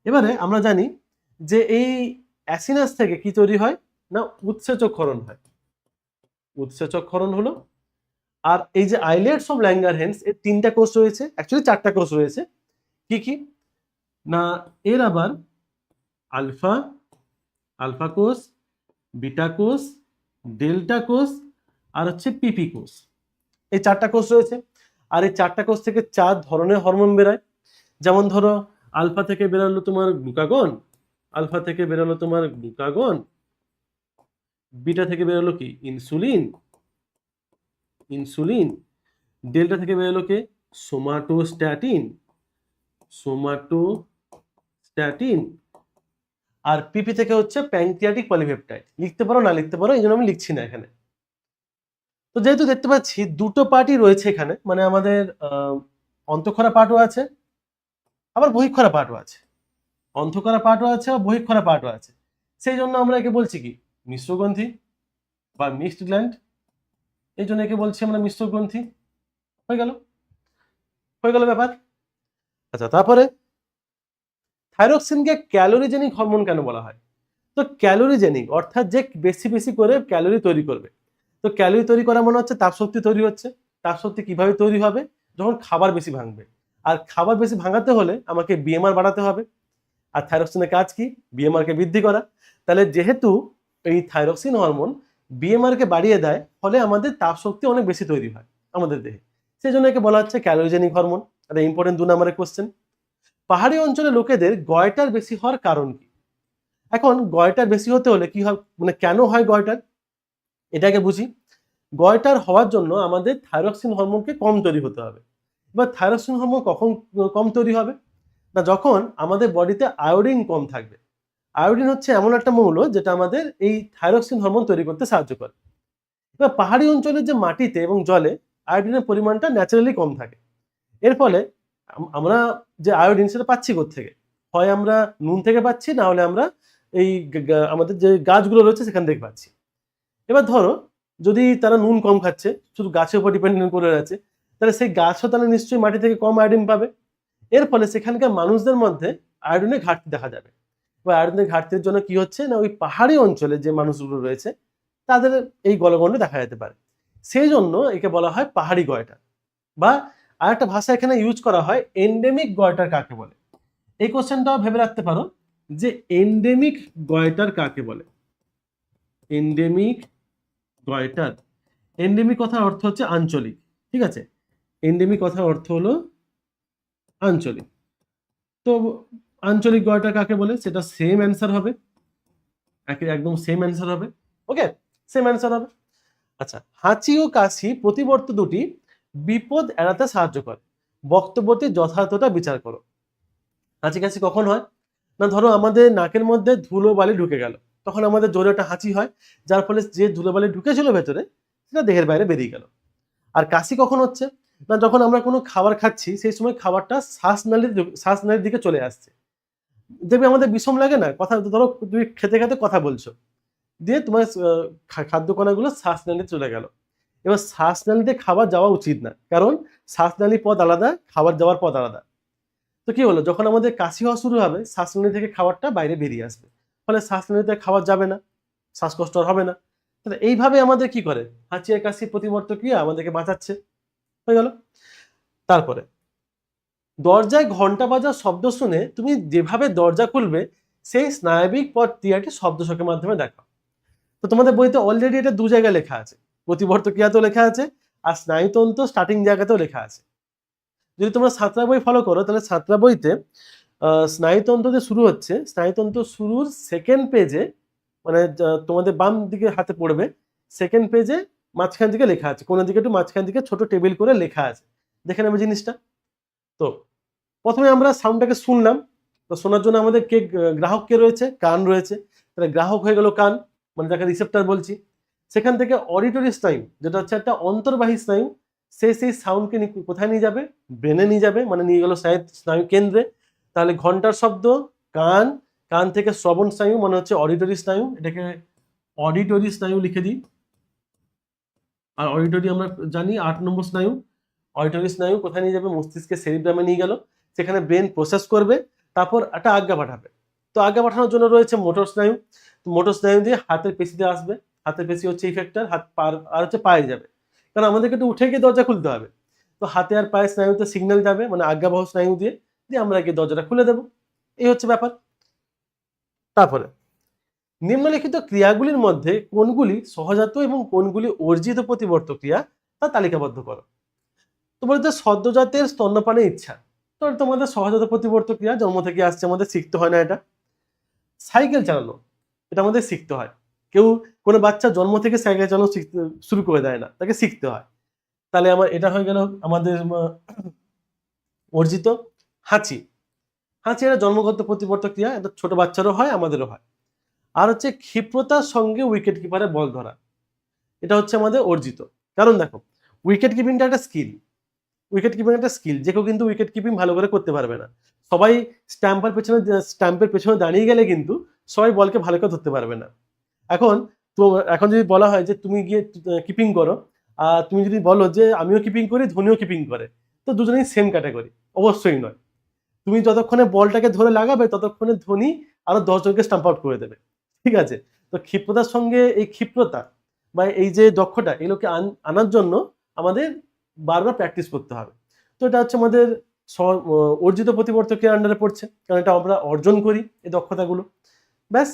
এবারে আমরা জানি যে এই অ্যাসিনাস থেকে কি তৈরি হয় না, উৎসেচক ক্ষরণ হয়। উৎসেচক ক্ষরণ হলো। আর এই যে আইলেটস অফ ল্যাঙ্গারহ্যান্স, এর তিনটা কোষ রয়েছে, অ্যাকচুয়ালি চারটা কোষ রয়েছে। কি কি না, এর আবার আলফা কোষ, বিটা কোষ, ডেল্টা কোষ, আর হচ্ছে পিপি কোষ। এই চারটা কোষ রয়েছে। আর এই চারটা কোষ থেকে 4 ধরনের হরমোন বেরোয়। যেমন ধরো, আলফা থেকে বেরোলো তোমার গ্লুকাগন, বিটা থেকে বেরোলো কি ইনসুলিন, ডেল্টা থেকে বেরোলো কে সোমাটোস্ট্যাটিন, আর পিপি থেকে হচ্ছে প্যানক্রিয়াটিক পলিপেপটাইড। লিখতে পারো না লিখতে পারো, এই জন্য আমি লিখছি না এখানে। তো যেহেতু দেখতে পাচ্ছি দুটো পার্টই রয়েছে এখানে, মানে আমাদের অন্তঃক্ষরা পার্টও আছে, আবার বহিঃক্ষরা পার্টও আছে। অন্তঃক্ষরা পার্টও আছে আর বহিঃক্ষরা পার্টও আছে। সেই জন্য আমরা একে বলছি কি মিশ্রগ্রন্থি বা মিক্সড গ্ল্যান্ড। এই জন্য একে বলছি আমরা মিশ্রগ্রন্থি। হয়ে গেল ব্যাপার। আচ্ছা, তারপরে থাইরক্সিনকে ক্যালোরিজেনিক হরমোন কেন বলা হয়? তো ক্যালোরিজেনিক অর্থাৎ যে বেশি বেশি করে ক্যালোরি তৈরি করবে। তো ক্যালোরি তৈরি করা মনে হচ্ছে তাপশক্তি তৈরি হচ্ছে। তাপশক্তি কিভাবে তৈরি হবে? যখন খাবার বেশি ভাঙবে। আর খাবার বেশি ভাঙাতে হলে আমাকে বিএমআর বাড়াতে হবে। আর থাইরক্সিনের কাজ কি? বিএমআর কে বৃদ্ধি করা। তাহলে যেহেতু এই থাইরক্সিন হরমোন বিএমআর কে বাড়িয়ে দেয়, ফলে আমাদের তাপশক্তি অনেক বেশি তৈরি হয় আমাদের দেহে। সেই জন্য একে বলা হচ্ছে ক্যালোরিজেনিক হরমোন। এটা ইম্পর্টেন্ট 2 নম্বরের কোশ্চেন। পাহাড়ি অঞ্চলের লোকেদের গয়টার বেশি হওয়ার কারণ কি? এখন গয়টার বেশি হতে হলে কি হয়, মানে কেন হয় গয়টার, এটাকে বুঝি। গয়টার হওয়ার জন্য আমাদের থাইরক্সিন হরমোনকে কম তৈরি হতে হবে। এবার থাইরক্সিন হরমোন কখন কম তৈরি হবে না, যখন আমাদের বডিতে আয়োডিন কম থাকবে। আয়োডিন হচ্ছে এমন একটা মৌল যেটা আমাদের এই থাইরক্সিন হরমোন তৈরি করতে সাহায্য করে। এবার পাহাড়ি অঞ্চলের যে মাটিতে এবং জলে আয়োডিনের পরিমাণটা ন্যাচারালি কম থাকে। এর ফলে আমরা যে আয়োডিন সেটা পাচ্ছি কোত্থেকে? হয় আমরা নুন থেকে পাচ্ছি, না হলে আমরা এই আমাদের যে গাছগুলো রয়েছে সেখান থেকে পাচ্ছি। এবার ধরো, যদি তারা নুন কম খাচ্ছে, শুধু গাছের উপর ডিপেন্ডেন্ট করে আছে, তাহলে সেই গাছও তাহলে নিশ্চয়ই মাটি থেকে কম আয়োডিন পাবে। এর ফলে সেখানকার মানুষদের মধ্যে আয়োডিনের ঘাটতি দেখা যাবে। বা আয়োডিনের ঘাটতির জন্য কি হচ্ছে না, ওই পাহাড়ি অঞ্চলে যে মানুষগুলো রয়েছে তাদের এই গলগণ্ড দেখা যেতে পারে। সেই জন্য একে বলা হয় পাহাড়ি গয়টার। বা আর একটা ভাষা এখানে ইউজ করা হয়, এন্ডেমিক গয়টার কাকে বলে। এই কোশ্চেনটাও ভেবে রাখতে পারো যে এন্ডেমিক গয়টার কাকে বলে। এন্ডেমিক গয়টার, এন্ডেমিক কথার অর্থ হচ্ছে আঞ্চলিক। ঠিক আছে, এন্ডেমিক কথার অর্থ হলো আঞ্চলিক। তো আঞ্চলিক গয়টার কাকে বলে সেটা সেম অ্যান্সার হবে, একদম সেম অ্যান্সার হবে। ওকে, সেম অ্যান্সার হবে। আচ্ছা, হাঁচি ও কাশি প্রতিবর্ত দুটি বিপদ এড়াতে সাহায্য করে। বক্তব্যটি যথার্থতা বিচার করো। হাঁচি কাশি কখন হয় না, ধরো আমাদের নাকের মধ্যে ধুলো বালি ঢুকে গেল, তখন আমাদের জোরে একটা হাঁচি হয়, যার ফলে যে ধুলো বালি ঢুকেছিল ভেতরে সেটা দেহের বাইরে বেরিয়ে গেল। আর কাশি কখন হচ্ছে না, যখন আমরা কোনো খাবার খাচ্ছি সেই সময় খাবারটা শ্বাসনালীর দিকে চলে আসছে। দেখবে আমাদের বিষম লাগে না, কথা ধরো তুমি খেতে খেতে কথা বলছো, দিয়ে তোমার খাদ্য কণাগুলো শ্বাসনালীতে চলে গেল। এবার শ্বাসনালীতে খাবার যাওয়া উচিত না, কারণ শ্বাসনালী পথ আলাদা, খাবার যাওয়ার পথ আলাদা। তো কি হলো, যখন আমাদের কাশি হওয়া শুরু হবে শ্বাসনালী থেকে খাবারটা বাইরে বেরিয়ে আসবে, ফলে শ্বাসনালীতে খাবার যাবে না, শ্বাসকষ্ট আর হবে না। তাহলে এইভাবে আমাদের কি করে হাঁচি আর কাশি প্রতিবর্ত ক্রিয়া আমাদেরকে বাঁচাচ্ছে, হয়ে গেল। তারপরে দরজায় ঘন্টা বাজার শব্দ শুনে তুমি যেভাবে দরজা খুলবে সেই স্নায়বিক পথ ক্রিয়াটি শব্দশকের মাধ্যমে দেখো। তো তোমাদের বইতে অলরেডি এটা দু জায়গায় লেখা আছে, প্রতিবর্ত ক্রিয়াতেও লেখা আছে আর স্নায়ুতন্ত্র স্টার্টিং জায়গাতেও লেখা আছে। যদি তোমরা সাঁতরা বই ফলো করো তাহলে সাঁতরা বইতে স্নায়ুতন্ত্র যে শুরু হচ্ছে, স্নায়ুতন্ত্র শুরুর সেকেন্ড পেজে, মানে তোমাদের বাম দিকে হাতে পড়বে সেকেন্ড পেজে মাঝখান দিকে লেখা আছে, কোনো দিকে একটু মাঝখান দিকে ছোট টেবিল করে লেখা আছে, দেখে নেবে জিনিসটা। তো প্রথমে আমরা সাউন্ডটাকে শুনলাম, তো শোনার জন্য আমাদের গ্রাহক কে রয়েছে, কান রয়েছে, তাহলে গ্রাহক হয়ে গেল কান, মানে যাকে রিসেপ্টর বলছি। সেখান থেকে অডিটরি স্নায়ু, যেটা হচ্ছে একটা অন্তর্বাহী স্নায়ু, সেই সাউন্ডকে কোথায় নিয়ে যাবে, ব্রেনে নিয়ে যাবে, মানে নিয়ে গেল স্নায়ু কেন্দ্রে। তাহলে ঘন্টার শব্দ কান, কান থেকে শ্রবণ স্নায়ু মানে হচ্ছে অডিটরি স্নায়ু, এটাকে অডিটরি স্নায়ু লিখে দিই। আর অডিটরি আমরা জানি 8 নম্বর স্নায়ু। অডিটরি স্নায়ু কোথায় নিয়ে যাবে, মস্তিষ্কের সেরিব্রামে নিয়ে গেল, সেখানে ব্রেন প্রসেস করবে, তারপর একটা আজ্ঞা পাঠাবে। তো আজ্ঞা পাঠানোর জন্য রয়েছে মোটর স্নায়ু, মোটর স্নায়ু দিয়ে হাতের পেশিতে আসবে, হাতের পেশি হচ্ছে ইফেক্টর, হাত আর হচ্ছে পায়ে যাবে, কারণ আমাদেরকে একটু উঠে গিয়ে দরজা খুলতে হবে। তো হাতে আর পায়ে স্নায়ুতে সিগন্যাল যাবে, মানে আজ্ঞাবহ স্নায়ু দিয়ে দিয়ে আমরা গিয়ে দরজাটা খুলে দেবো, এই হচ্ছে ব্যাপার। তারপরে নিম্নলিখিত ক্রিয়াগুলির মধ্যে কোনগুলি সহজাত এবং কোনগুলি অর্জিত প্রতিবর্ত ক্রিয়া তা তালিকাবদ্ধ করো। তো বলতে সদ্যজাতের স্তন্যপানের ইচ্ছা, তো তোমাদের সহজাত প্রতিবর্ত ক্রিয়া, জন্ম থেকে আসছে, আমাদের শিখতে হয় না এটা। সাইকেল চালানো, এটা আমাদের শিখতে হয়, কেউ কোনো বাচ্চা জন্ম থেকে সাইকেল চালানো শুরু করে দেয় না, তাকে শিখতে হয়। তাহলে আমার এটা হয়ে গেল আমাদের অর্জিত। হাঁচি, হাঁচি এটা জন্মগত প্রতিবর্ত ক্রিয়া, এটা ছোট বাচ্চারও হয়, আমাদেরও হয়। আর হচ্ছে ক্ষিপ্রতার সঙ্গে উইকেট কিপারে বল ধরা, এটা হচ্ছে আমাদের অর্জিত। কারণ দেখো উইকেট কিপিংটা একটা স্কিল, উইকেট কিপিং একটা স্কিল, যে কেউ কিন্তু উইকেট কিপিং ভালো করে করতে পারবে না। সবাই স্ট্যাম্পের পেছনে দাঁড়িয়ে গেলে কিন্তু সবাই বলকে ভালো করে ধরতে পারবে না। এখন তো এখন যদি বলা হয় যে তুমি গিয়ে কিপিং করো, আর তুমি যদি বলো যে আমিও কিপিং করি, ধোনিও কিপিং করে, তো দুজনেই সেম ক্যাটাগরি, অবশ্যই নয়। তুমি যতক্ষণে বলটাকে ধরে লাগাবে ততক্ষণে ধোনি আরো 10 জনকে স্টাম্প আউট করে দেবে, ঠিক আছে। তো ক্ষিপ্রতার সঙ্গে এই ক্ষিপ্রতা বা এই যে দক্ষতা, এগুলোকে আনার জন্য আমাদের বারবার প্র্যাকটিস করতে হবে। তো এটা হচ্ছে আমাদের অর্জিত প্রতিবর্তকের আন্ডারে পড়ছে, কারণ এটা আমরা অর্জন করি এই দক্ষতাগুলো, ব্যাস।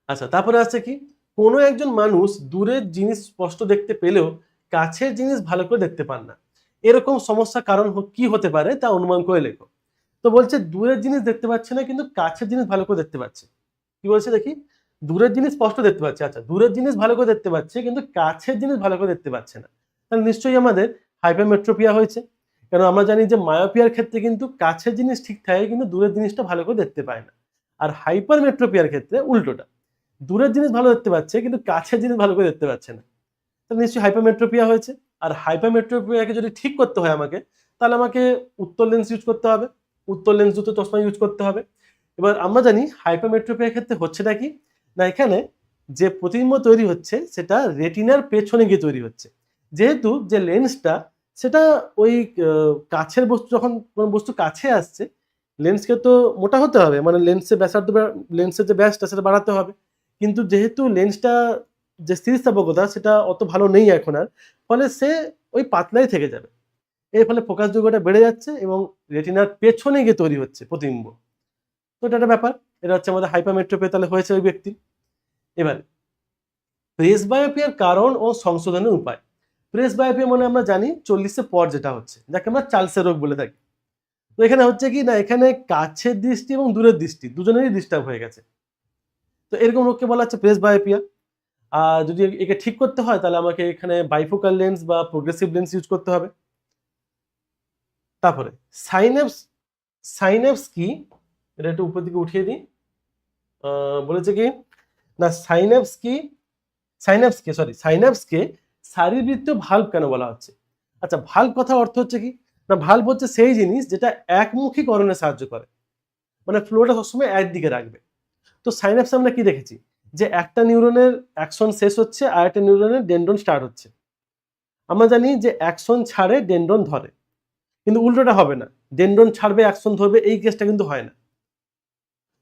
আচ্ছা, তারপরে আছে কি, কোনো একজন মানুষ দূরের জিনিস স্পষ্ট দেখতে পেলেও কাছের জিনিস ভালো করে দেখতে পান না, এরকম সমস্যা কারণ কি হতে পারে তা অনুমান করে লেখো। তো বলছে দূরের জিনিস দেখতে পাচ্ছে না কিন্তু কাছের জিনিস ভালো করে দেখতে পাচ্ছে। কি বলছে দেখি, দূরের জিনিস স্পষ্ট দেখতে পাচ্ছে, আচ্ছা দূরের জিনিস ভালো করে দেখতে পাচ্ছে কিন্তু কাছের জিনিস ভালো করে দেখতে পাচ্ছে না, তাহলে নিশ্চয়ই আমাদের হাইপারমেট্রোপিয়া হয়েছে। কারণ আমরা জানি যে মায়োপিয়ার ক্ষেত্রে কিন্তু কাছের জিনিস ঠিক থাকে কিন্তু দূরের জিনিসটা ভালো করে দেখতে পায় না, আর হাইপারমেট্রোপিয়ার ক্ষেত্রে উল্টোটা, দূরের জিনিস ভালো দেখতে পাচ্ছে কিন্তু কাছের জিনিস ভালো করে দেখতে পাচ্ছে না, তাহলে নিশ্চয়ই হাইপারমেট্রোপিয়া হয়েছে। আর হাইপারমেট্রোপিয়াকে যদি ঠিক করতে হয় আমাকে, তাহলে আমাকে উত্তর লেন্স ইউজ করতে হবে, উত্তর লেন্স যুক্ত চশমা ইউজ করতে হবে। এবার আমরা জানি হাইপারমেট্রোপিয়ার ক্ষেত্রে হচ্ছেটা কি না, এখানে যে প্রতিবিম্ব তৈরি হচ্ছে সেটা রেটিনার পেছনে গিয়ে তৈরি হচ্ছে, যেহেতু যে লেন্সটা সেটা ওই কাছের বস্তু, যখন কোনো বস্তু কাছে আসছে লেন্সকে তো মোটা হতে হবে, মানে লেন্সের ব্যাসার্ধ, লেন্সের যে ব্যাসটা সেটা বাড়াতে হবে, কিন্তু যেহেতু লেন্সটা যে স্থিতিস্থাপকতা সেটা অত ভালো নেই এখন আর, ফলে সে ওই পাতলাই থেকে যাবে, এর ফলে ফোকাস যোগ্যতা বেড়ে যাচ্ছে এবং রেটিনার পেছনে গিয়ে তৈরি হচ্ছে প্রতিবিম্ব। তো এটা একটা ব্যাপার, এটা হচ্ছে আমাদের হাইপারমেট্রোপিয়া তাহলে হয়েছে ওই ব্যক্তি। এবার প্রেসবায়োপিয়ার কারণ ও সংশোধনের উপায়। প্রেসবায়োপিয়া মানে আমরা জানি 40-এর পর যেটা হচ্ছে, যাকে আমরা চার্লসের রোগ বলে থাকি। তো এখানে হচ্ছে কি না, এখানে কাছের দৃষ্টি এবং দূরের দৃষ্টি দুজনেরই ডিস্টার্ব হয়ে গেছে, তো এরকম রোগকে বলা হচ্ছে প্রেসবায়োপিয়া। আর যদি একে ঠিক করতে হয় তাহলে আমাকে এখানে বাইফোকাল লেন্স বা প্রোগ্রেসিভ লেন্স ইউজ করতে হবে। তারপরে সাইন্যাপস, সাইন্যাপস কি, এটা একটু উপর দিকে উঠিয়ে দিই। বলেছে কি না, সাইন্যাপসকে শারীরবৃত্তীয় ভাল্ব কেন বলা হচ্ছে? আচ্ছা, ভাল্ব কথা অর্থ হচ্ছে কি না, ভাল্ব হচ্ছে সেই জিনিস যেটা একমুখীকরণে সাহায্য করে, মানে ফ্লোটা সবসময় একদিকে রাখবে। তো সাইন্যাপসে আমরা কি দেখেছি যে একটা নিউরনের অ্যাকশন শেষ হচ্ছে আর একটা নিউরনের ডেনড্রন স্টার্ট হচ্ছে। আমরা জানি যে অ্যাকশন ছাড়ে ডেনড্রন ধরে, কিন্তু উল্টোটা হবে না, ডেনড্রন ছাড়বে অ্যাকশন ধরবে, এই কেসটা কিন্তু হয় না।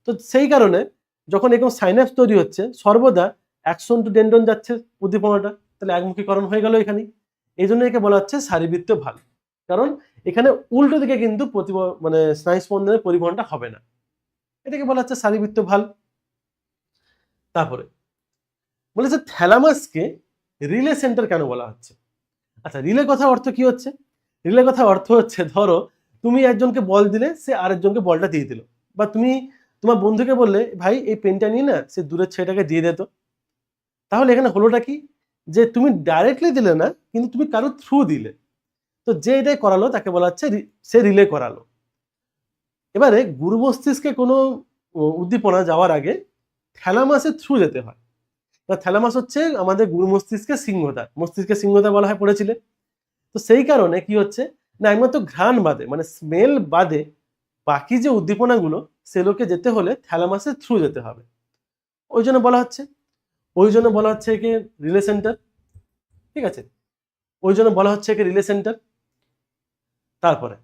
তো সেই কারণে যখন এরকম সাইন্যাপস তৈরি হচ্ছে সর্বদা অ্যাকশন টু ডেনড্রন যাচ্ছে উদ্দীপনাটা, তাহলে একমুখীকরণ হয়ে গেল এখানে। এই জন্য একে বলা হচ্ছে শারীরবৃত্তীয় ভাল্ব, কারণ এখানে উল্টো দিকে কিন্তু মানে স্নায়ুস্পন্দনের পরিবহনটা হবে না, এটাকে বলা হচ্ছে শারীরবৃত্তীয় ভাল্ব। তারপরে বলেছে থ্যালামাসকে রিলে সেন্টার কেন বলা হচ্ছে? আচ্ছা, রিলে কথা অর্থ কি হচ্ছে? রিলে কথা অর্থ হচ্ছে, ধরো তুমি একজনকে বল দিলে, সে আরেকজনকে বলটা দিয়ে দিল, বা তুমি তোমার বন্ধুকে বললে ভাই এই পেনটা নিয়ে না সে দূরের ছেলেটাকে দিয়ে দিত। তাহলে এখানে হলোটা কি, যে তুমি ডাইরেক্টলি দিলে না, কিন্তু তুমি কারো থ্রু দিলে। তো যে এটাই করালো তাকে বলা হচ্ছে সে রিলে করালো। এবারে গুরু মস্তিষ্কে কোনো উদ্দীপনা যাওয়ার আগে থ্যালামাসের থ্রু যেতে হয়। থ্যালামাস হচ্ছে আমাদের গুরু মস্তিষ্কের সিংহদ্বার, মস্তিষ্কের সিংহদ্বার বলা হয়, পড়েছিলে। তো সেই কারণে কি হচ্ছে না, একমাত্র ঘ্রাণ বাদে মানে স্মেল বাদে বাকি যে উদ্দীপনাগুলো সেগুলোকে যেতে হলে থ্যালামাসের থ্রু যেতে হবে। ওই জন্য বলা হচ্ছে একে রিলে সেন্টার। ঠিক আছে, ওই জন্য বলা হচ্ছে একে রিলে সেন্টার। তারপরে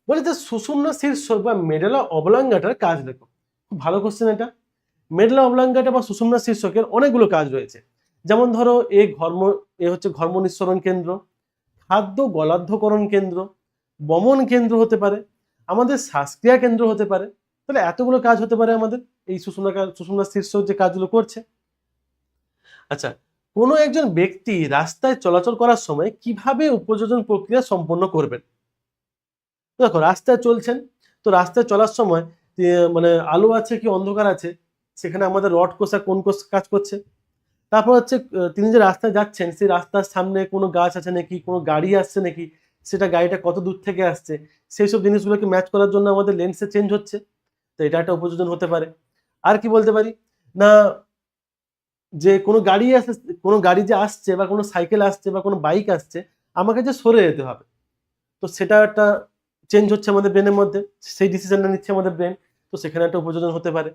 বলে যে সুষুম্না শীর্ষক বা মেডুলা অবলাঙ্গাটার কাজ লেখো। খুব ভালো কোশ্চেন এটা। মেডুলা অবলাঙ্গাটা বা সুষুম্না শীর্ষকের অনেকগুলো কাজ রয়েছে। যেমন ধরো এ হচ্ছে ঘর্ম নিঃসরণ কেন্দ্র, খাদ্য গলার্ধকরণ কেন্দ্র, বমন কেন্দ্র হতে পারে, আমাদের শ্বাসক্রিয়া কেন্দ্র হতে পারে। তাহলে এতগুলো কাজ হতে পারে আমাদের এই সুষুম্না শীর্ষক যে কাজগুলো করছে। আচ্ছা, কোনো একজন ব্যক্তি রাস্তায় চলাচল করার সময় কিভাবে উপযোজন প্রক্রিয়া সম্পন্ন করবেন? দেখো, রাস্তায় চলছেন, তো রাস্তায় চলার সময় মানে আলো আছে কি অন্ধকার আছে, সেখানে আমাদের রড কোষা কোন কোষ কাজ করছে। তারপর হচ্ছে তিনি যে রাস্তায় যাচ্ছেন সেই রাস্তার সামনে কোনো গাছ আছে নাকি, কোনো গাড়ি আসছে নাকি, সেটা গাড়িটা কত দূর থেকে আসছে, সেই সব জিনিসগুলোকে ম্যাচ করার জন্য আমাদের লেন্সে চেঞ্জ হচ্ছে। তো এটা একটা উপযোজন হতে পারে। আর কি বলতে পারি না, যে কোনো গাড়ি যে আসছে বা কোনো সাইকেল আসছে বা কোনো বাইক আসছে, আমাকে যে সরে যেতে হবে, তো সেটা একটা চেঞ্জ হচ্ছে আমাদের ব্রেনের মধ্যে, সেই ডিসিশনটা নিচ্ছে আমাদের ব্রেন, তো সেখানে একটা উপযোজন হতে পারে।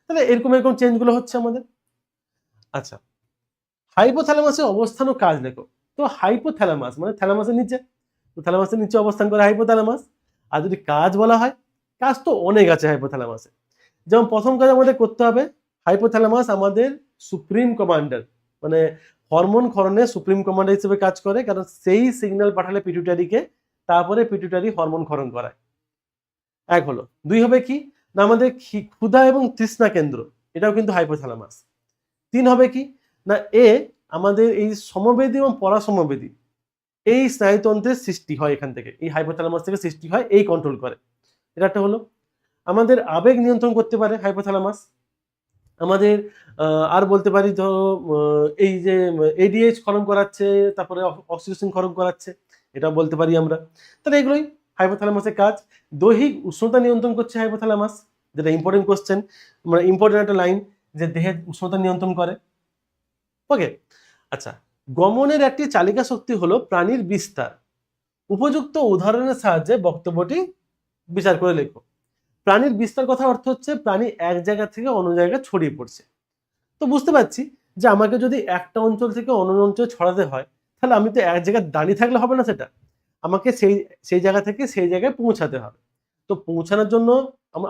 তাহলে এরকম চেঞ্জগুলো হচ্ছে আমাদের। আচ্ছা, হাইপোথ্যালামাসের অবস্থান ও কাজ লেখো। তো হাইপোথ্যালামাস মানে থ্যালামাসের নিচে, তো থ্যালামাসের নিচে অবস্থান করে হাইপোথ্যালামাস। আর যদি কাজ বলা হয়, কাজ তো অনেক আছে হাইপোথ্যালামাসে। যেমন প্রথম কাজ আমাদের করতে হবে, হাইপোথ্যালামাস আমাদের সুপ্রিম কমান্ডার, মানে হরমোন ক্ষরণে সুপ্রিম কমান্ডার হিসেবে কাজ করে, কারণ সেই সিগন্যাল পাঠালে পিটুইটারিকে, তারপরে পিটুইটারি হরমোন ক্ষরণ করায়। এক হলো। দুই হবে কি না, আমাদের ক্ষুধা এবং তৃষ্ণা কেন্দ্র, এটাও কিন্তু হাইপোথ্যালামাস। তিন হবে কি না, আমাদের এই সমবেদী এবং পরাসমবেদী এই স্নায়ুতন্ত্রের সৃষ্টি হয়, এখান থেকে এই হাইপোথ্যালামাস থেকে সৃষ্টি হয়, এই কন্ট্রোল করে। এটা একটা হলো। আমাদের আবেগ নিয়ন্ত্রণ করতে পারে হাইপোথ্যালামাস। আমাদের আর বলতে পারি ধরো এই যে এডিএইচ ক্ষরণ করাচ্ছে, তারপরে অক্সিটোসিন ক্ষরণ করাচ্ছে, এটা বলতে পারি আমরা। তাহলে এগুলোই হাইপোথ্যালামাসের কাজ। দৈহিক উষ্ণতা নিয়ন্ত্রণ করছে হাইপোথ্যালামাস, যেটা ইম্পর্টেন্ট কোশ্চেন, মানে ইম্পর্টেন্ট একটা লাইন, যে দেহের উষ্ণতা নিয়ন্ত্রণ করে। ওকে। আচ্ছা, গমনের একটি চালিকা শক্তি হলো প্রাণীর বিস্তার। উপযুক্ত উদাহরণের সাহায্যে বক্তব্যটি বিচার করে লেখো। প্রাণীর বিস্তার কথা অর্থ হচ্ছে প্রাণী এক জায়গা থেকে অন্য জায়গায় ছড়িয়ে পড়ছে। তো বুঝতে পারছি যে আমাকে যদি একটা অঞ্চল থেকে অন্য অঞ্চলে ছড়াতে হয়, তাহলে আমি তো এক জায়গায় দাঁড়িয়ে থাকলে হবে না, সেটা আমাকে সেই জায়গা থেকে সেই জায়গায় পৌঁছাতে হবে। তো পৌঁছানোর জন্য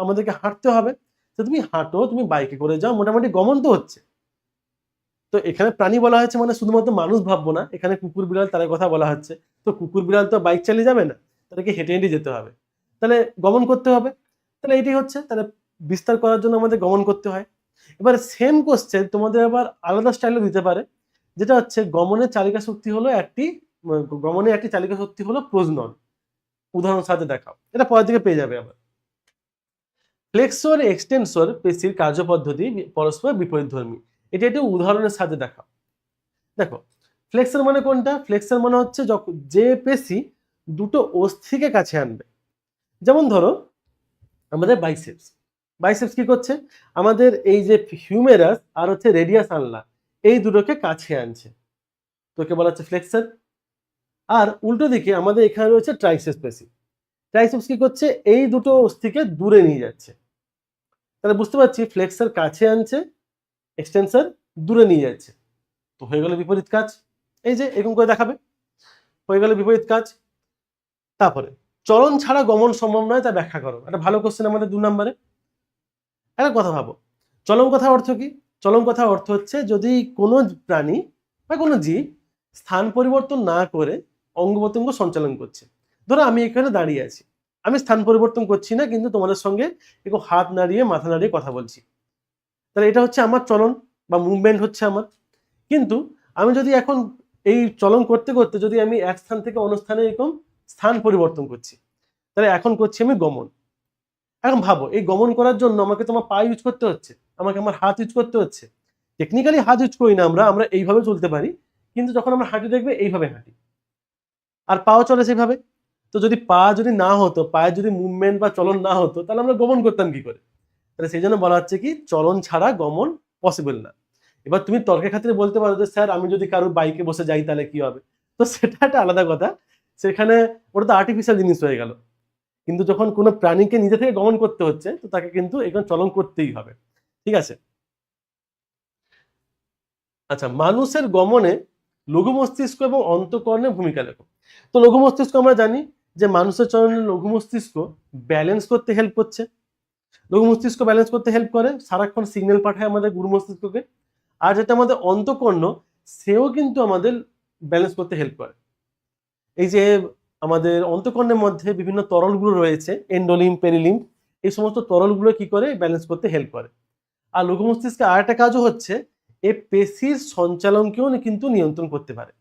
আমাদেরকে হাঁটতে হবে। তো তুমি হাঁটো, তুমি বাইকে করে যাও, মোটামুটি গমন তো হচ্ছে। তো এখানে প্রাণী বলা হয়েছে মানে শুধুমাত্র মানুষ ভাববো না, এখানে কুকুর বিড়াল তাদের কথা বলা হচ্ছে। তো কুকুর বিড়াল তো বাইক চালিয়ে যাবে না, তাদেরকে হেঁটে হেঁটে যেতে হবে, তাহলে গমন করতে হবে। তাহলে এটাই হচ্ছে, তাহলে বিস্তার করার জন্য আমাদের গমন করতে হয়। এবার সেম কোশ্চেন তোমাদের আবার আলাদা স্টাইলে দিতে পারে, যেটা হচ্ছে গমনের চালিকা শক্তি হলো প্রজনন। উদাহরণ সাথে দেখাও, এটা পরের দিকে পেয়ে যাবে। আবার ফ্লেক্সর এক্সটেনসর পেশির কার্যপদ্ধতি পরস্পর বিপরীতধর্মী, এটা একটি উদাহরণের সাথে দেখাও। দেখো, ফ্লেক্সর মানে কোনটা? ফ্লেক্সর মানে হচ্ছে যে পেশি দুটো অস্থিকে কাছে আনবে। যেমন ধরো আমাদের বাইসেপস কি করছে, আমাদের এই যে হিউমেরাস আর হচ্ছে রেডিয়াস আনলা, এই দুটোকে কাছে আনছে। তো একে বলা হচ্ছে ফ্লেক্সার। আর উল্টো দিকে আমাদের এখানে রয়েছে ট্রাইসেপস পেশি। ট্রাইসেপস কি করছে, এই দুটো অস্থিকে দূরে নিয়ে যাচ্ছে। তাহলে বুঝতে পারছি ফ্লেক্সার কাছে আনছে, এক্সটেন্সার দূরে নিয়ে যাচ্ছে। তো হয়ে গেল বিপরীত কাজ। এই যে এরকম করে দেখাবে, হয়ে গেল বিপরীত কাজ। তারপরে চলন ছাড়া গমন সম্ভব নয়, তা ব্যাখ্যা করো। একটা ভালো কোশ্চেন আমাদের 2 নম্বরে। একটা কথা ভাবো, চলন কথার অর্থ কি? চলন কথার অর্থ হচ্ছে যদি কোনো প্রাণী বা কোনো জীব স্থান পরিবর্তন না করে অঙ্গ প্রত্যঙ্গ সঞ্চালন করছে। ধরো আমি এখানে দাঁড়িয়ে আছি, আমি স্থান পরিবর্তন করছি না, কিন্তু তোমাদের সঙ্গে একটু হাত নাড়িয়ে মাথা নাড়িয়ে কথা বলছি, তাহলে এটা হচ্ছে আমার চলন বা মুভমেন্ট হচ্ছে আমার। কিন্তু আমি যদি এখন এই চলন করতে করতে যদি আমি এক স্থান থেকে অন্য স্থানে এরকম স্থান পরিবর্তন করছি, তাহলে এখন করছি আমি গমন। এখন ভাবো, এই গমন করার জন্য আমাকে তোমার পা ইউজ করতে হচ্ছে, আমাকে আমার হাত ইউজ করতে হচ্ছে। টেকনিক্যালি হাত ইউজ করি না, আমরা এইভাবে চলতে পারি, কিন্তু যখন আমরা হাঁটি দেখবে এইভাবে হাঁটি, আর পাও চলে সেভাবে। তো যদি পা যদি না হতো, পায়ের যদি মুভমেন্ট বা চলন না হতো, তাহলে আমরা গমন করতাম কি করে? তাহলে সেই জন্য বলা হচ্ছে কি চলন ছাড়া গমন পসিবল না। এবার তুমি তর্কের খাতিরে বলতে পারো যে স্যার আমি যদি কারোর বাইকে বসে যাই তাহলে কি হবে? তো সেটা একটা আলাদা কথা, সেখানে ওটা তো আর্টিফিশিয়াল জিনিস হয়ে গেল। কিন্তু যখন কোনো প্রাণীকে নিজে থেকে গমন করতে হচ্ছে, তো তাকে কিন্তু এখানে চলন করতেই হবে। ঠিক আছে। আচ্ছা, মানুষের গমনে লঘু মস্তিষ্ক এবং অন্তঃকরণের ভূমিকা লেখো। তো লঘু মস্তিষ্ক আমরা জানি যে মানুষের চলনে লঘু মস্তিষ্ক ব্যালেন্স করতে হেল্প করছে। লঘু মস্তিষ্ক ব্যালেন্স করতে হেল্প করে, সারাক্ষণ সিগন্যাল পাঠায় আমাদের গুরু মস্তিষ্ককে। আর যেটা আমাদের অন্তঃকর্ণ, সেও কিন্তু আমাদের ব্যালেন্স করতে হেল্প করে। এই যে আমাদের অন্তঃকর্ণের মধ্যে বিভিন্ন তরলগুলো রয়েছে, এন্ডোলিম, পেরিলিম, এই সমস্ত তরলগুলো কি করে ব্যালেন্স করতে হেল্প করে। আর লঘু মস্তিষ্কের আর একটা কাজও হচ্ছে, এ পেশির সঞ্চালনকেও কিন্তু নিয়ন্ত্রণ করতে পারে।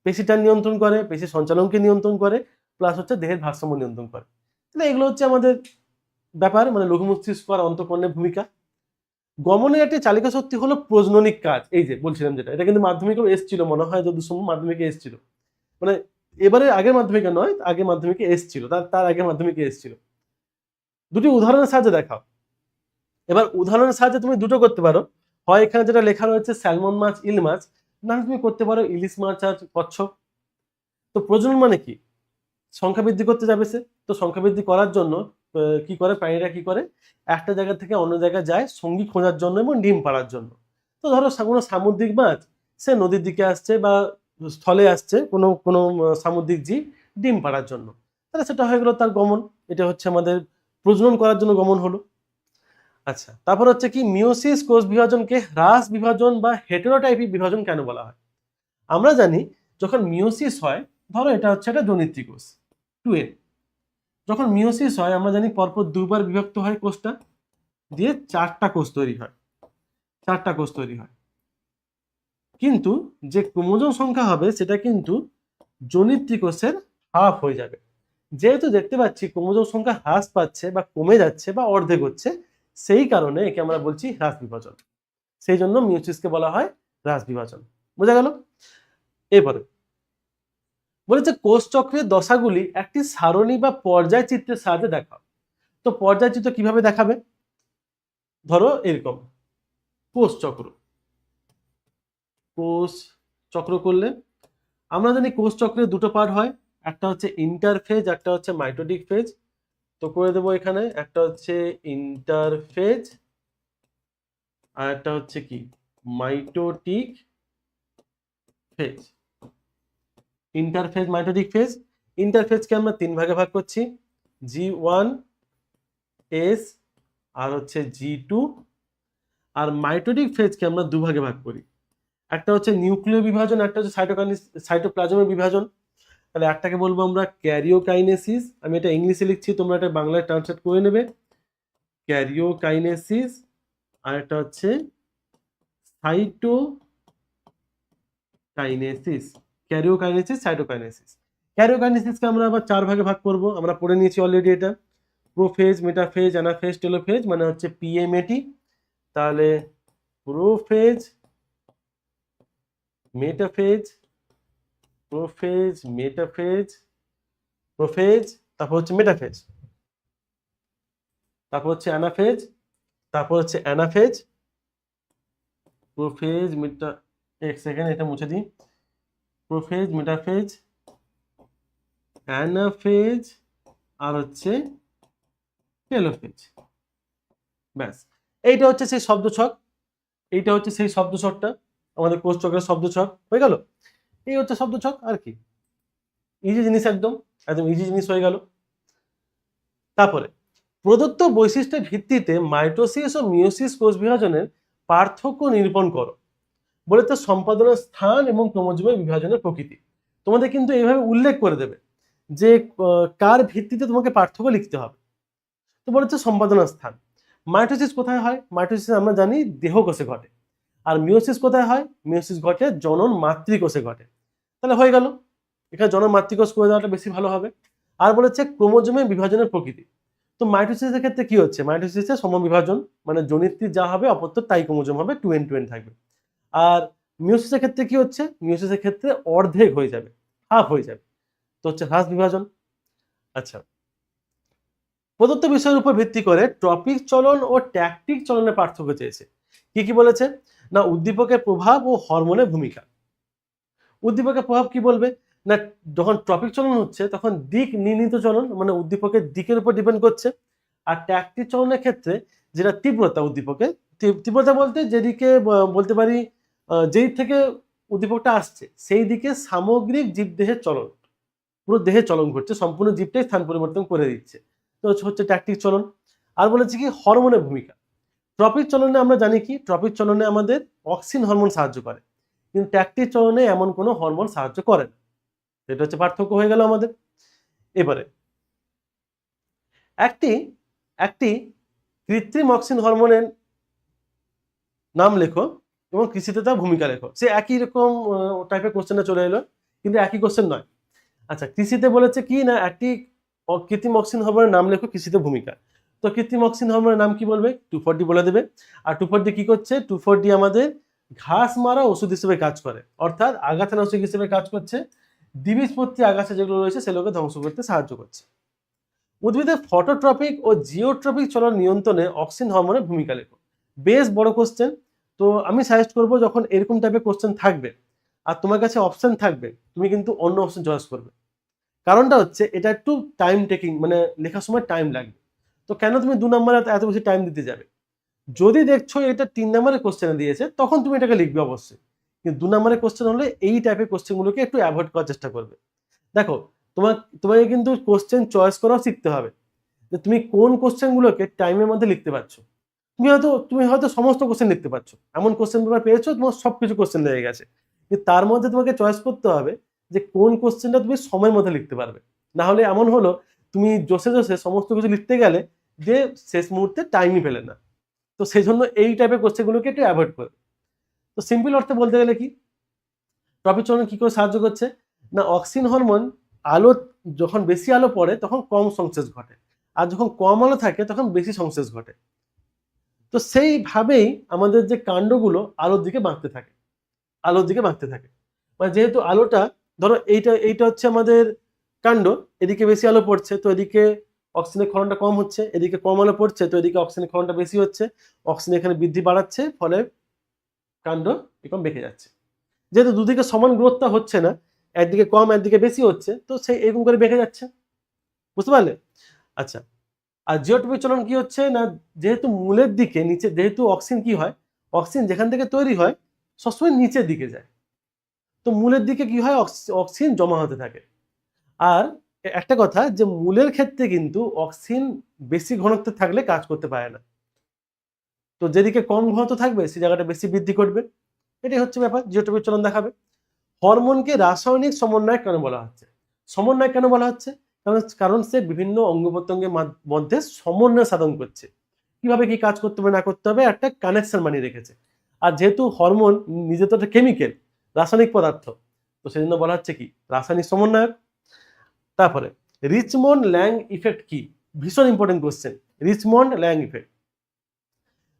পেশিটা নিয়ন্ত্রণ করে, পেশির সঞ্চালনকে নিয়ন্ত্রণ করে, প্লাস হচ্ছে দেহের ভারসাম্য নিয়ন্ত্রণ করে। তাহলে এগুলো হচ্ছে আমাদের ব্যাপার, মানে লঘু মস্তিষ্ক আর অন্তঃকর্ণের ভূমিকা। গমনের একটি চালিকা শক্তি হলো প্রজননিক কাজ। এই যে বলছিলাম যেটা, এটা কিন্তু মাধ্যমিকেও এসেছিল মনে হয়, যদি সম্ভব মাধ্যমিকে এসেছিল, মানে এবারে আগের মাধ্যমিকে নয়, আগে মাধ্যমিকে এসেছিল, তার আগে মাধ্যমিকে এসেছিল। দুটি উদাহরণের সাহায্যে দেখাও। এবার উদাহরণের সাহায্যে তুমি দুটো করতে পারো, হয় এখানে যেটা লেখা রয়েছে স্যালমন মাছ, ইল মাছ, না তুমি করতে পারো ইলিশ মাছ আর কচ্ছপ। তো প্রজনন মানে কি? সংখ্যা বৃদ্ধি করতে যাবে সে। তো সংখ্যা বৃদ্ধি করার জন্য কি করে প্রাণীরা, কি করে একটা জায়গা থেকে অন্য জায়গায় যায় সঙ্গী খোঁজার জন্য এবং ডিম পাড়ার জন্য। তো ধরো কোনো সামুদ্রিক মাছ সে নদীর দিকে আসছে বা স্থলে আসছে, কোনো কোনো সামুদ্রিক জীব ডিম পাড়ার জন্য, তাহলে সেটা হয়ে গেল তার গমন। এটা হচ্ছে আমাদের প্রজনন করার জন্য গমন হলো। আচ্ছা, তারপর হচ্ছে কি মিওসিস কোষ বিভাজনকে হ্রাস বিভাজন বা হেটেরোটাইপিক বিভাজন কেন বলা হয়? আমরা জানি যখন মিওসিস হয়, ধরো এটা হচ্ছে একটা জনিত্রী কোষ 2A, যখন মিওসিস হয় আমরা জানি পরপর দুবার বিভক্ত হয় কোষটা, দিয়ে 4টা কোষ তৈরি হয়, 4টা কোষ তৈরি হয়। কিন্তু যে ক্রোমোজোম সংখ্যা হবে সেটা কিন্তু জনিত্রী কোষের হাফ হয়ে যাবে। যেহেতু দেখতে পাচ্ছি ক্রোমোজোম সংখ্যা হ্রাস পাচ্ছে বা কমে যাচ্ছে বা অর্ধেক হচ্ছে, সেই কারণে একে আমরা বলছি হ্রাস বিভাজন। সেই জন্য মিওসিসকে বলা হয় হ্রাস বিভাজন। বোঝা গেল? এরপরে বলেছে কোষ চক্রের দশাগুলি একটি সারণী বা পর্যায় চিত্রের সাহায্যে দেখাও। তো পর্যায় চিত্র কিভাবে দেখাবে? ধরো এরকম কোষ চক্র, কোষ চক্র করলে আমরা জানি কোষ চক্রের দুটো পার্ট হয়, একটা হচ্ছে ইন্টারফেজ, একটা হচ্ছে মাইটোটিক ফেজ। তো করে দেবো এখানে, একটা হচ্ছে ইন্টারফেজ আর একটা হচ্ছে কি mitotic phase. Interphase, mitotic phase. ইন্টারফেজকে আমরা 3 ভাগে ভাগ করছি, G1 S আর হচ্ছে G2। আর মাইটোটিক ফেজকে আমরা 2 ভাগে ভাগ করি, একটা হচ্ছে নিউক্লিয় বিভাজন, একটা হচ্ছে সাইটোপ্লাজমের বিভাজন। তাহলে একটাকে বলবো আমরা ক্যারিওকাইনেসিস, আমি এটা ইংলিশে লিখছি, তোমরা এটা বাংলায় ট্রান্সলেট করে নেবে, ক্যারিওকাইনেসিস। আর একটা হচ্ছে সাইটোকাইনেসিস, ক্যারিওকাইনেসিস, সাইটোকাইনেসিস। ক্যারিওকাইনেসিসকে আমরা আবার 4 ভাগে ভাগ করব, আমরা পড়ে নিয়েছি অলরেডি এটা, প্রোফেজ, মেটাফেজ, অ্যানাফেজ, টেলোফেজ, মানে হচ্ছে পিএমএটি। তাহলে prophase, metaphase, prophase, metaphase, prophase, তারপর হচ্ছে মেটাফেজ, তারপর হচ্ছে অ্যানাফেজ, তারপর হচ্ছে অ্যানাফেজ, প্রোফেজ, মেটা, এক সেকেন্ড এটা মুছে দিই, প্রোফেজ, মেটাফেজ, অ্যানাফেজ আর হচ্ছে টেলোফেজ। ব্যাস, এইটা হচ্ছে সেই শব্দ ছক, এইটা হচ্ছে সেই শব্দ ছকটা, আমাদের কোষ চক্রের শব্দ ছক হয়ে গেল। এই হচ্ছে শব্দ ছক, আর কি ইজি জিনিস, একদম একদম ইজি জিনিস হয়ে গেল। তারপরে প্রদত্ত বৈশিষ্ট্যের ভিত্তিতে মাইটোসিস ও মিওসিস কোষ বিভাজনের পার্থক্য নিরূপণ করো। বলে তো সম্পাদনার স্থান এবং ক্রোমোজোমের বিভাজনের প্রকৃতি তোমাদের কিন্তু এইভাবে উল্লেখ করে দেবে যে কার ভিত্তিতে তোমাকে পার্থক্য লিখতে হবে। তো বলেছে সম্পাদনার স্থান। মাইটোসিস কোথায় হয়? মাইটোসিস আমরা জানি দেহকোষে ঘটে। আর মিওসিস কোথায় হয়? মিওসিস ঘটে জনন মাতৃকোষে ঘটে। তাহলে হয়ে গেল, এখানে জনন মাতৃকোষ করে দেওয়াটা বেশি ভালো হবে। আর বলেছে ক্রোমোজোমের বিভাজনের প্রকৃতি। তো মাইটোসিসের ক্ষেত্রে কি হচ্ছে? মাইটোসিসে সমবিভাজন, মানে জনিত্রী যা হবে অপত্য তাই ক্রোমোজোম হবে, 2n2n থাকবে। আর মিওসিসের ক্ষেত্রে কি হচ্ছে? মিওসিসের ক্ষেত্রে অর্ধেক হয়ে যাবে, হাফ হয়ে যাবে, তো হচ্ছে হ্রাস বিভাজন। আচ্ছা, প্রদত্ত বিষয়ের উপর ভিত্তি করে ট্রপিক চলন ও ট্যাকটিক চলনের পার্থক্য চেয়েছে। কি কি বলেছে না, উদ্দীপকের প্রভাব ও হরমোনের ভূমিকা। উদ্দীপকের প্রভাব কি বলবে না, যখন ট্রপিক চলন হচ্ছে তখন দিক নির্ণীত চলন, মানে উদ্দীপকের দিকের উপর ডিপেন্ড করছে। আর ট্যাকটিক চলনের ক্ষেত্রে যেটা তীব্রতা, উদ্দীপকের তীব্রতা বলতে যেদিকে বলতে পারি যেই থেকে উদ্দীপকটা আসছে সেই দিকে সামগ্রিক জীবদেহের চলন, পুরো দেহে চলন ঘটছে, সম্পূর্ণ জীবটাই স্থান পরিবর্তন করে দিচ্ছে, তো হচ্ছে ট্যাকটিক চলন। আর বলেছে কি হরমোনের ভূমিকা। ট্রপিক চলনে আমরা জানি কি, ট্রপিক চলনে আমাদের অক্সিন হরমোন সাহায্য করে, কিন্তু ট্যাকটিক চলনে এমন কোনো হরমোন সাহায্য করে না। এটা হচ্ছে পার্থক্য হয়ে গেল আমাদের। এবারে একটি একটি কৃত্রিম অক্সিন হরমোনের নাম লেখো এবং কৃষিতে তার ভূমিকা লেখো। সে একই রকম টাইপের কোশ্চেনটা চলে এলো, কিন্তু একই কোশ্চেন নয়। আচ্ছা, কৃষিতে বলেছে কি না, একটি কৃত্রিম অক্সিন হরমোনের নাম লেখো, কৃষিতে ভূমিকা। তো কৃত্রিম অক্সিন হরমোনের নাম কি বলবে? 2,4-D বলে দেবে। আর 2,4-D কি করছে? 2,4-D আমাদের ঘাস মারা ওষুধ হিসেবে কাজ করে, অর্থাৎ আগাছানাশক হিসেবে কাজ করছে। দ্বিবীজপত্রী আগাছা যেগুলো রয়েছে সেগুলোকে ধ্বংস করতে সাহায্য করছে। উদ্ভিদের ফটোট্রপিক ও জিওট্রপিক চলন নিয়ন্ত্রণে অক্সিন হরমোনের ভূমিকা লেখো। বেশ বড় কোশ্চেন, তো আমি সাজেস্ট করবো যখন এরকম টাইপের কোশ্চেন থাকবে আর তোমার কাছে অপশন থাকবে, তুমি কিন্তু অন্য অপশন চয়েস করবে। কারণটা হচ্ছে এটা একটু টাইম টেকিং, মানে লেখার সময় টাইম লাগবে। তো কেন তুমি 2 নম্বরে এত বেশি টাইম দিতে যাবে? যদি দেখছো এটা 3 নম্বরের কোশ্চেনে দিয়েছে তখন তুমি এটাকে লিখবে অবশ্যই, কিন্তু 2 নম্বরের কোশ্চেন হলে এই টাইপের কোশ্চেনগুলোকে একটু অ্যাভয়েড করার চেষ্টা করবে। দেখো, তোমাকে কিন্তু কোশ্চেন চয়েস করাও শিখতে হবে, যে তুমি কোন কোশ্চেনগুলোকে টাইমের মধ্যে লিখতে পারছো। তুমি হয়তো সমস্ত কোশ্চেন লিখতে পারছো, এমন কোশ্চেন পেপার পেয়েছো তোমার সবকিছু কোশ্চেন লেগে গেছে, কিন্তু তার মধ্যে তোমাকে চয়েস করতে হবে যে কোন কোশ্চেনটা তুমি সময়ের মধ্যে লিখতে পারবে। না হলে এমন হলো তুমি জোসে জোসে সমস্ত কিছু লিখতে গেলে যে শেষ মুহূর্তে টাইমই পেলে না। তো সেই জন্য এই টাইপের কোশ্চেনগুলোকে একটু অ্যাভয়েড করবে। তো সিম্পল অর্থে বলতে গেলে কি, ট্রপিক চলন কি করে সাহায্য করছে না, অক্সিন হরমোন আলো, যখন বেশি আলো পড়ে তখন কম সংশ্লেষ ঘটে, আর যখন কম আলো থাকে তখন বেশি সংশ্লেষ ঘটে। তো সেইভাবেই আমাদের যে কাণ্ডগুলো আলোর দিকে বাঁকতে থাকে, আলোর দিকে বাঁকতে থাকে। মানে যেহেতু আলোটা, ধরো এইটা হচ্ছে আমাদের কাণ্ড, এদিকে বেশি আলো পড়ছে তো এদিকে অক্সিজেনের ক্ষরণটা কম হচ্ছে, এদিকে কম আলো পড়ছে তো এদিকে অক্সিজেনের ক্ষরণটা বেশি হচ্ছে, অক্সিজেন এখানে বৃদ্ধি বাড়াচ্ছে, ফলে কাণ্ড এরকম বেঁকে যাচ্ছে। যেহেতু দুদিকে সমান গ্রোথটা হচ্ছে না, একদিকে কম একদিকে বেশি হচ্ছে, তো সেই এরকম করে বেঁকে যাচ্ছে। বুঝতে পারলে? আচ্ছা, আর জিওট্রপিক চলন কি হচ্ছে না, যেহেতু মূলের দিকে নিচে, যেহেতু অক্সিজেন কি হয়, অক্সিজেন যেখান থেকে তৈরি হয় সবসময় নিচের দিকে যায়, তো মূলের দিকে কি হয়, অক্সিজেন জমা হতে থাকে। আর একটা কথা, যে মূলের ক্ষেত্রে কিন্তু অক্সিজেন বেশি ঘনত্ব থাকলে কাজ করতে পারে না, তো যেদিকে কম ঘনত্ব থাকবে সেই জায়গাটা বেশি বৃদ্ধি করবে। এটাই হচ্ছে ব্যাপার, জিওট্রপিক চলন দেখাবে। হরমোনকে রাসায়নিক সমন্বয় কেন বলা হচ্ছে? সমন্বয় কেন বলা হচ্ছে? কারণ সে বিভিন্ন অঙ্গ প্রত্যঙ্গের মধ্যে সমন্বয় সাধন করছে, কিভাবে কি কাজ করতে হবে না করতে হবে একটা কানেকশন বানিয়ে রেখেছে। আর যেহেতু হরমোন নিজে তো একটা কেমিক্যাল, রাসায়নিক পদার্থ, তো সেই জন্য বলা হচ্ছে কি রাসায়নিক সমন্বয়ক। তারপরে রিচমন্ড ল্যাং ইফেক্ট কি? ভীষণ ইম্পর্টেন্ট কোশ্চেন, রিচমন্ড ল্যাং ইফেক্ট।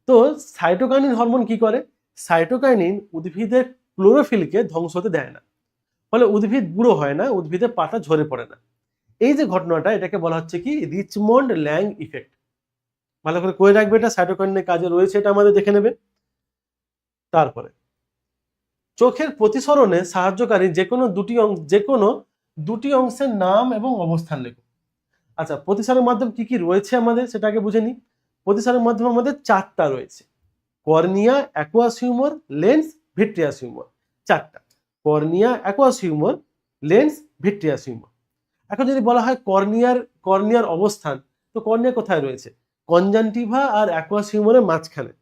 তো সাইটোকাইনিন হরমোন কি করে? সাইটোকাইনিন উদ্ভিদের ক্লোরোফিলকে ধ্বংস হতে দেয় না, ফলে উদ্ভিদ বুড়ো হয় না, উদ্ভিদের পাতা ঝরে পড়ে না। এই যে ঘটনাটা, এটাকে বলা হচ্ছে কি রিচমন্ড ল্যাং ইফেক্ট। ভালো করে রাখবে, এটা সাইটোকাইনিনের কাজে রয়েছে, এটা আমাদের দেখে নেবে। তারপরে চোখের প্রতিসরণে সাহায্যকারী যে কোনো দুটি অংশের নাম এবং অবস্থান লেখো। আচ্ছা, প্রতিসরণ মাধ্যম কি কি রয়েছে আমাদের সেটা আগে বুঝে নিই। প্রতিসরণ মাধ্যম আমাদের 4টা রয়েছে: cornea, aqueous humour, lens, vitreous humour. 4টা: cornea, aqueous humour, lens, vitreous humour. এখন যদি বলা হয় কর্নিয়ার অবস্থান, তো কর্নিয়া কোথায় রয়েছে? কনজাংটিভা আর অ্যাকুয়াস হিউমারের মাঝখানে।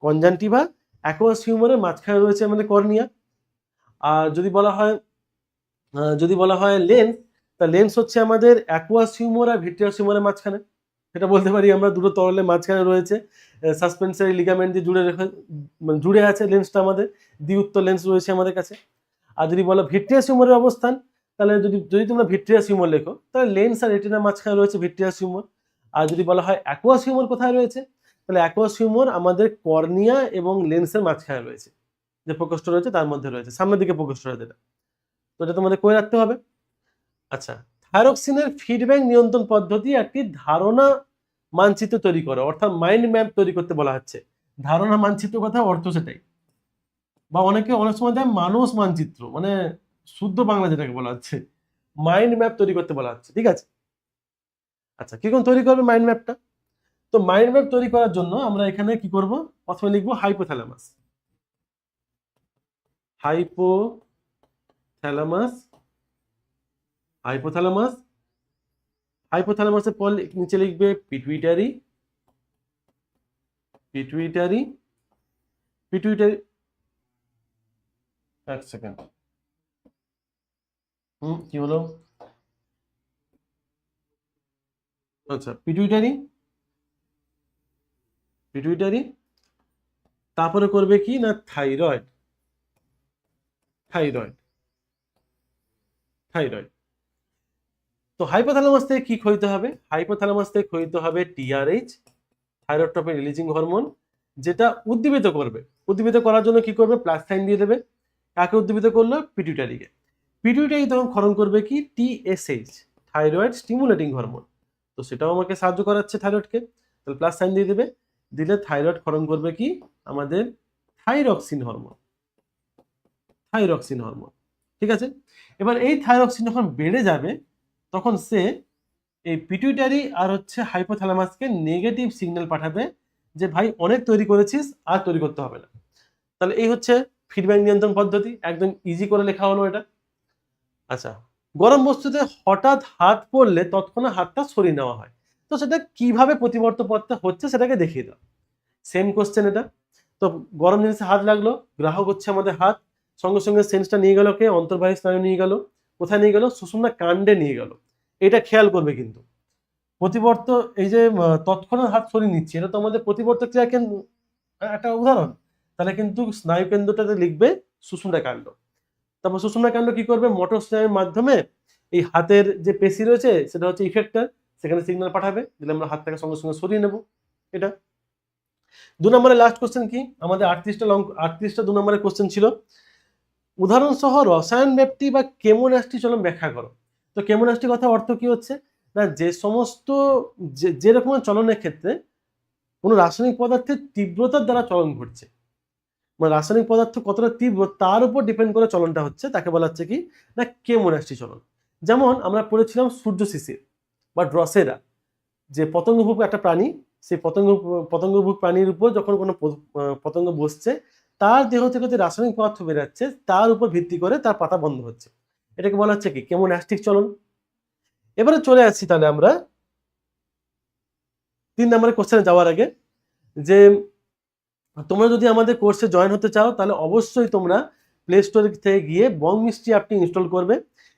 কনজাংটিভা অ্যাকুয়াস হিউমারের মাঝখানে রয়েছে আমাদের কর্নিয়া। আর যদি বলা হয় লেন্স, তা লেন্স হচ্ছে আমাদের অ্যাকুয়াস হিউমার আর ভিট্রিয়াস হিউমারের মাঝখানে। সেটা বলতে পারি আমরা দুটো তরলের মাঝখানে রয়েছে, সাসপেন্সারি লিগামেন্ট দিয়ে জুড়ে আছে লেন্সটা আমাদের, দ্বিউত্তর লেন্স রয়েছে আমাদের কাছে। আর যদি বলো ভিট্রিয়াস হিউমারের অবস্থান, তাহলে যদি তোমরা ভিট্রিয়াস হিউমার লেখো, তাহলে লেন্স আর রেটিনার মাঝখানে রয়েছে ভিট্রিয়াস হিউমার। আর যদি বলা হয় অ্যাকুয়াস হিউমার কোথায় রয়েছে, তাহলে অ্যাকুয়াস হিউমার আমাদের কর্নিয়া এবং লেন্সের মাঝখানে রয়েছে, যে প্রকোষ্ঠ রয়েছে তার মধ্যে রয়েছে, সামনের দিকে প্রকোষ্ঠ রয়েছে। তো এটা তোমাদের করে রাখতে হবে। আচ্ছা, থাইরক্সিনের ফিডব্যাক নিয়ন্ত্রণ পদ্ধতি একটি ধারণা মানচিত্র তৈরি করে, অর্থাৎ মাইন্ড ম্যাপ তৈরি করতে বলা হচ্ছে। ধারণা মানচিত্র কথা অর্থ সেটাই, বা অনেক সময় দেয় মানুষ মানচিত্র, মানে শুদ্ধ বাংলা যেটাকে বলা হচ্ছে মাইন্ড ম্যাপ তৈরি করতে বলা হচ্ছে। ঠিক আছে, আচ্ছা কিরকম তৈরি করবে মাইন্ড ম্যাপটা? তো মাইন্ড ম্যাপ তৈরি করার জন্য আমরা এখানে কি করব? প্রথমে লিখবো হাইপোথ্যালামাস। হাইপোথ্যালামাস হাইপোথ্যালামাস হাইপোথ্যালামাসের পর নিচে লিখবে পিটুইটারি। পিটুইটারি পিটুইটারি এক সেকেন্ড, কি হলো? আচ্ছা, পিটুইটারি তারপরে করবে কি না থাইরয়েড। থাইরয়েড থাইরয়েড তো হাইপোথ্যালামাস থেকে কি ক্ষয়িত হবে? হাইপোথ্যালামাস থেকে ক্ষয়িত হবে টিআরএইচ, থাইরয়েডট্রপিন রিলিজিং হরমোন, যেটা উদ্দীপিত করবে। উদ্দীপিত করার জন্য কি করবে? প্লাস সাইন দিয়ে দেবে। কাকে উদ্দীপিত করলো? পিটুইটারিকে। পিটুইটারি তখন ক্ষরণ করবে কি? TSH, thyroid stimulating hormone. তো সেটাও আমাকে সাহায্য করাচ্ছে থাইরয়েডকে, তাহলে প্লাস সাইন দিয়ে দেবে। দিলে থাইরয়েড ক্ষরণ করবে কি? আমাদের থাইরক্সিন হরমোন। থাইরক্সিন হরমোন, ঠিক আছে। এবার এই থাইরক্সিন যখন বেড়ে যাবে, তখন সে এই পিটুইটারি আর হাইপোথ্যালামাসকে নেগেটিভ সিগন্যাল পাঠাবে যে ভাই অনেক তৈরি করেছিস, আর তৈরি করতে হবে না। তাহলে এই হচ্ছে ফিডব্যাক নিয়ন্ত্রণ পদ্ধতি, একদম ইজি করে লেখা হলো এটা। আচ্ছা, গরম বস্তুতে হঠাৎ হাত পড়লে তৎক্ষণাৎ হাতটা সরিয়ে নেওয়া হয়, তো সেটা কিভাবে প্রতিবর্তন করতে হচ্ছে সেটাকে দেখিয়ে দাও। সেম কোশ্চেন এটা। তো গরম জিনিসে হাত লাগলো, গ্রাহক হচ্ছে আমাদের হাত, সঙ্গে সঙ্গে সেন্সটা নিয়ে গেল কে? অন্তর্বাহী স্নায়ু নিয়ে গেল। কোথায় নিয়ে গেল? সুষুম্না কাণ্ডে নিয়ে গেল। এটা খেয়াল করবে কিন্তু প্রতিবর্ত, এই যে তৎক্ষণাৎ হাত সরিয়ে নিচ্ছে, এটা তো আমাদের প্রতিবর্ত ক্রিয়া একটা উদাহরণ। তাহলে কিন্তু স্নায়ু কেন্দ্রটাতে লিখবে সুষুম্না কাণ্ড। তারপর সুষুম্না কাণ্ড কি করবে? মোটর স্নায়ুর মাধ্যমে এই হাতের যে পেশি রয়েছে সেটা হচ্ছে ইফেক্টর, সেখানে সিগন্যাল পাঠাবে, দিলে আমরা হাতটাকে সঙ্গে সঙ্গে সরিয়ে নেব। এটা 2 নম্বরের লাস্ট কোশ্চেন কি? আমাদের 38টা 2 নম্বরের কোশ্চেন ছিল। উদাহরণ সহ রসায়ন ব্যাপ্তি বা কেমোন্যাস্টি চলন ব্যাখ্যা করো। তো কেমোন্যাস্টি কথা অর্থ কি হচ্ছে না, যে সমস্ত যে রকমের চলনের ক্ষেত্রে কোনো রাসায়নিক পদার্থের তীব্রতার দ্বারা চলন ঘটছে, মানে রাসায়নিক পদার্থ কতটা তীব্র তার উপর ডিপেন্ড করে চলনটা হচ্ছে, তাকে বলা হচ্ছে কি না কেমোন্যাস্টি চলন। যেমন আমরা পড়েছিলাম সূর্য শিশির বা ড্রসেরা, যে পতঙ্গভুক একটা প্রাণী, সেই পতঙ্গভুক প্রাণীর উপর যখন কোনো পতঙ্গ বসছে, তার দেহ থেকে যে রাসায়নিক পদার্থ বেরাচ্ছে তার উপর ভিত্তি করে তার পাতা বন্ধ হচ্ছে, এটাকে বলা হচ্ছে কি কেমোন্যাস্টিক চলন। এবারে চলে আসছি তাহলে আমরা 3 নম্বরের কোশ্চেনে যাওয়ার আগে, যে তোমরা যদি আমাদের কোর্সে জয়েন হতে চাও তাহলে অবশ্যই তোমরা প্লে স্টোর থেকে গিয়ে বং মিষ্টি অ্যাপটি ইনস্টল করবে,